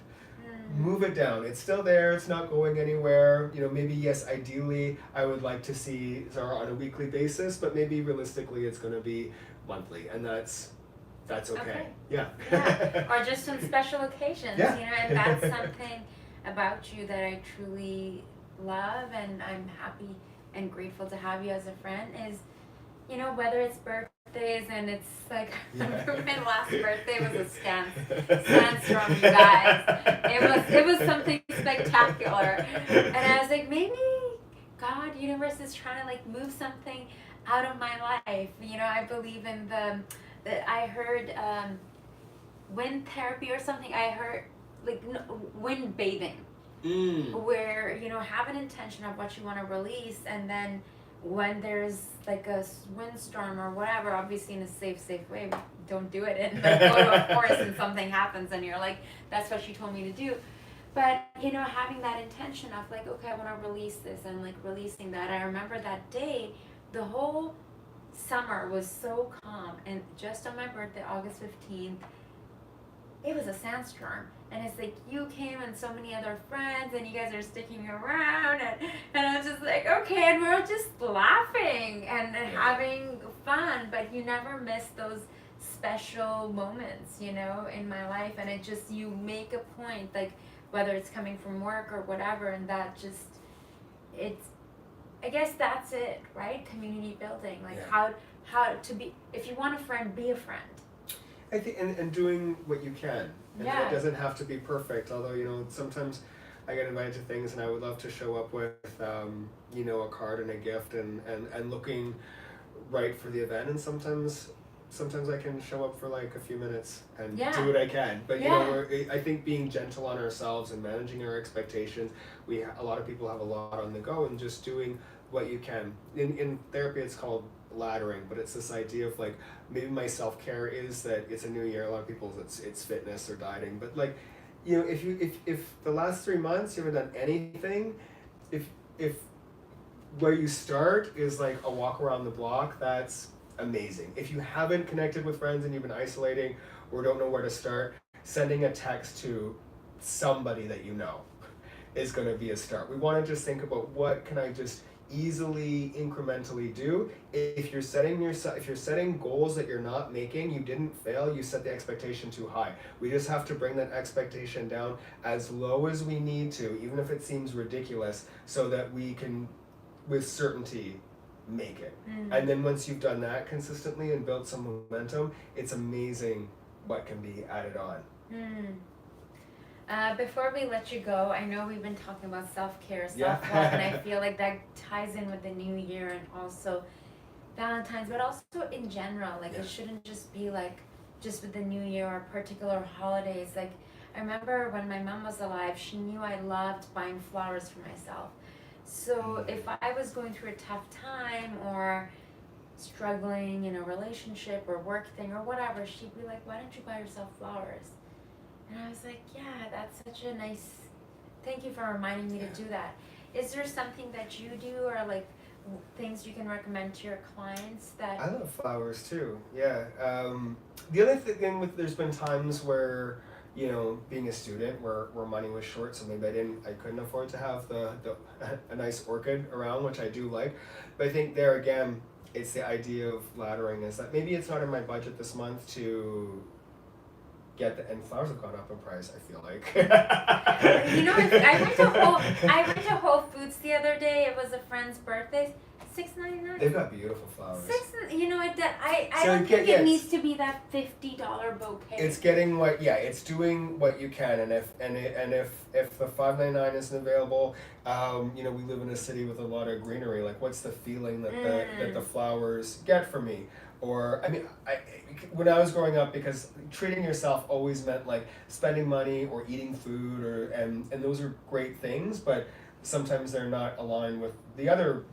S2: down. It's still there, it's not going anywhere. Maybe, yes, ideally I would like to see Zara on a weekly basis, but maybe realistically it's going to be monthly, and that's okay. Yeah.
S1: Or just on special occasions, and that's something about you that I truly love, and I'm happy and grateful to have you as a friend, is, whether it's birthdays, and it's like, my last birthday was a sandstorm, you guys. It was something spectacular. And I was like, maybe God, universe is trying to like move something out of my life. I believe in I heard wind therapy or something. I heard like wind bathing, where have an intention of what you want to release, and then when there's like a windstorm or whatever, obviously in a safe way, don't do it and like go to a forest and something happens and you're like, that's what you told me to do. But having that intention of like, okay, I want to release this, and like releasing that. I remember that day, the whole summer was so calm, and just on my birthday, August 15th, it was a sandstorm, and it's like you came and so many other friends, and you guys are sticking around, and I was just like, okay, and we're all just laughing and having fun, but you never miss those special moments, in my life, and it just, you make a point, like whether it's coming from work or whatever, and that just, I guess that's it, right? Community building, like how to be. If you want a friend, be a friend.
S2: I think, and doing what you can. And it doesn't have to be perfect. Although sometimes I get invited to things, and I would love to show up with a card and a gift, and looking right for the event. And sometimes I can show up for like a few minutes and do what I can. But I think being gentle on ourselves and managing our expectations. A lot of people have a lot on the go, and just doing what you can. In therapy, it's called laddering, but it's this idea of like, maybe my self-care is that it's a new year. A lot of people, it's fitness or dieting, but like, if the last 3 months you haven't done anything, if where you start is like a walk around the block, that's amazing. If you haven't connected with friends and you've been isolating or don't know where to start, sending a text to somebody that you know is going to be a start. We want to just think about, what can I just easily, incrementally do. If you're setting goals that you're not making, you didn't fail, you set the expectation too high. We just have to bring that expectation down as low as we need to, even if it seems ridiculous, so that we can, with certainty, make it. And then once you've done that consistently and built some momentum, it's amazing what can be added on.
S1: Before we let you go, I know we've been talking about self-care, self-love, and I feel like that ties in with the new year and also Valentine's, but also in general. Like it shouldn't just be like just with the new year or particular holidays. Like I remember when my mom was alive, she knew I loved buying flowers for myself. So if I was going through a tough time or struggling in a relationship or work thing or whatever, she'd be like, why don't you buy yourself flowers? And I was like, yeah, that's such a nice, thank you for reminding me to do that. Is there something that you do or like things you can recommend to your clients that...
S2: I love flowers too. Yeah. The other thing with there's been times where, you know, being a student where money was short, so maybe I couldn't afford to have the a nice orchid around, which I do like. But I think there again, it's the idea of laddering is that maybe it's not in my budget this month to get the, and flowers have gone up in price, I feel like.
S1: You know, I went to Whole Foods the other day. It was a friend's birthday. $6.99.
S2: They've got beautiful flowers.
S1: You know, I
S2: So
S1: don't think it needs to be that $50 bouquet.
S2: It's getting what, yeah, it's doing what you can, and if the $5.99 isn't available, you know, we live in a city with a lot of greenery. Like, what's the feeling that the flowers get for me? Or, I mean, when I was growing up, because treating yourself always meant like spending money or eating food, or and those are great things, but sometimes they're not aligned with the other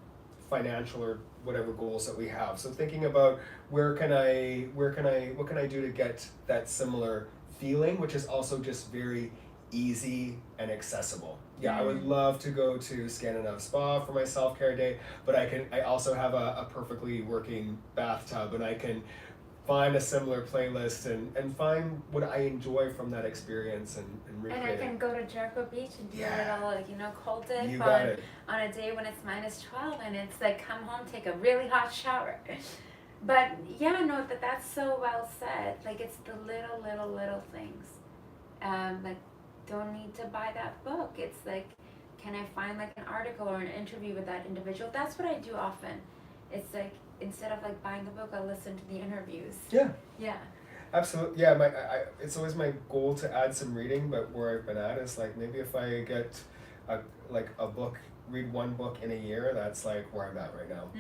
S2: financial or whatever goals that we have. So thinking about what can I do to get that similar feeling, which is also just very easy and accessible. Yeah, I would love to go to Scandinavian Spa for my self-care day, but I also have a perfectly working bathtub, and I can find a similar playlist and find what I enjoy from that experience and recreate
S1: it. And I can go to Jericho Beach and do a little, you know, cold dip on a day when it's -12, and it's like come home, take a really hot shower. But yeah, no, that's so well said. Like, it's the little things. Like, don't need to buy that book. It's like, can I find like an article or an interview with that individual? That's what I do often. It's like, instead of like buying the book, I'll listen to the interviews.
S2: Yeah.
S1: Yeah.
S2: Absolutely. Yeah, it's always my goal to add some reading, but where I've been at is like, maybe if I get a book, read one book in a year, that's like where I'm at right now.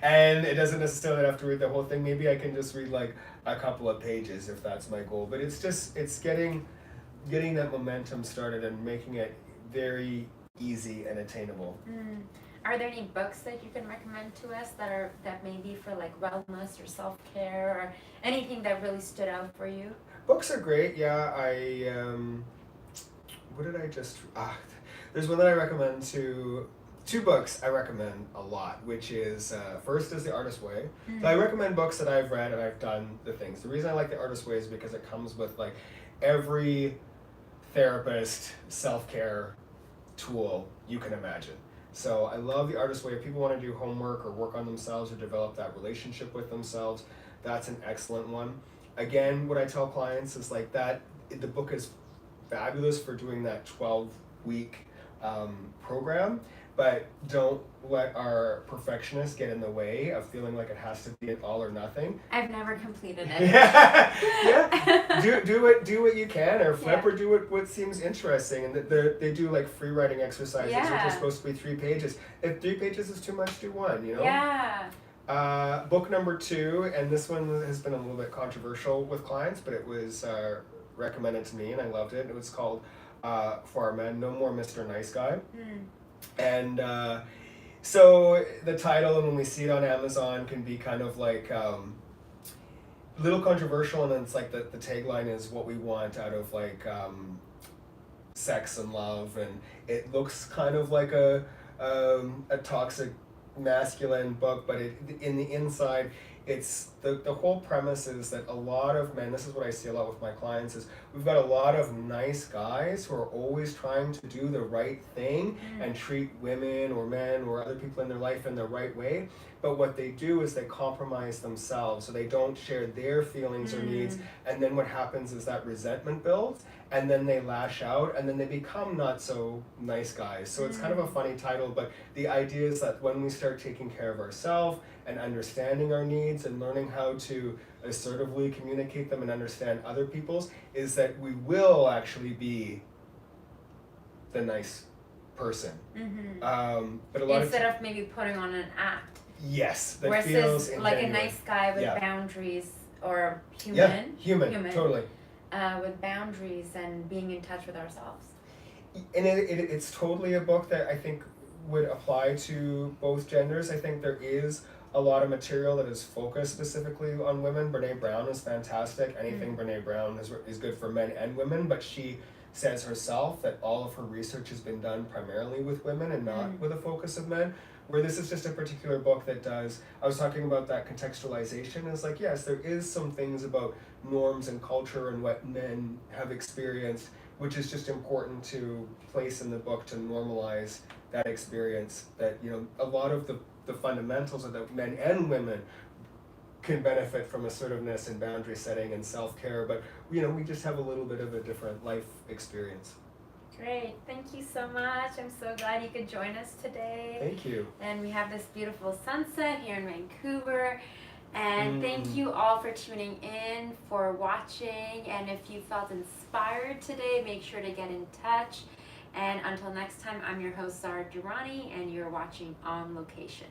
S2: And it doesn't necessarily have to read the whole thing. Maybe I can just read like a couple of pages if that's my goal. But it's getting that momentum started and making it very easy and attainable.
S1: Are there any books that you can recommend to us that may be for like wellness or self-care or anything that really stood out for you?
S2: Books are great. Yeah, what did I just there's one that I recommend two books I recommend a lot, which is first is The Artist's Way. So I recommend books that I've read and I've done the things. The reason I like The Artist's Way is because it comes with like every therapist self-care tool you can imagine. So I love The Artist's Way. If people want to do homework or work on themselves or develop that relationship with themselves, that's an excellent one. Again, what I tell clients is like that the book is fabulous for doing that 12-week program, but don't let our perfectionist get in the way of feeling like it has to be an all or nothing.
S1: I've never completed it.
S2: Yeah. Do what you can, or flip, or do what seems interesting. And they do like free writing exercises, which are supposed to be 3 pages. If 3 pages is too much, do 1. You know.
S1: Yeah.
S2: Book number 2, and this one has been a little bit controversial with clients, but it was recommended to me and I loved it. It was called For Our Men, No More Mr. Nice Guy. And so the title, and when we see it on Amazon, can be kind of like a little controversial, and then it's like the tagline is what we want out of like sex and love, and it looks kind of like a toxic masculine book, but in the inside, it's the whole premise is that a lot of men, this is what I see a lot with my clients, is we've got a lot of nice guys who are always trying to do the right thing and treat women or men or other people in their life in the right way. But what they do is they compromise themselves, so they don't share their feelings or needs, and then what happens is that resentment builds, and then they lash out, and then they become not so nice guys. So it's kind of a funny title, but the idea is that when we start taking care of ourselves and understanding our needs and learning how to assertively communicate them and understand other people's, is that we will actually be the nice person. But a lot
S1: instead of maybe putting on an act.
S2: Yes, that
S1: versus
S2: feels
S1: like
S2: ingenuine.
S1: a nice guy with boundaries, or human.
S2: Totally.
S1: With boundaries and being in touch with ourselves.
S2: And it's totally a book that I think would apply to both genders. I think there is a lot of material that is focused specifically on women. Brene Brown is fantastic. Anything Brene Brown is good for men and women, but she says herself that all of her research has been done primarily with women and not with a focus of men. Where this is just a particular book that does, I was talking about that contextualization. It's like, yes, there is some things about norms and culture and what men have experienced, which is just important to place in the book to normalize that experience. That, you know, a lot of the fundamentals of that men and women can benefit from assertiveness and boundary setting and self-care, but you know, we just have a little bit of a different life experience.
S1: Great, thank you so much. I'm so glad you could join us today.
S2: Thank you.
S1: And we have this beautiful sunset here in Vancouver. And thank you all for tuning in, for watching. And if you felt inspired today, make sure to get in touch. And until next time, I'm your host, Zara Durrani, and you're watching On Location.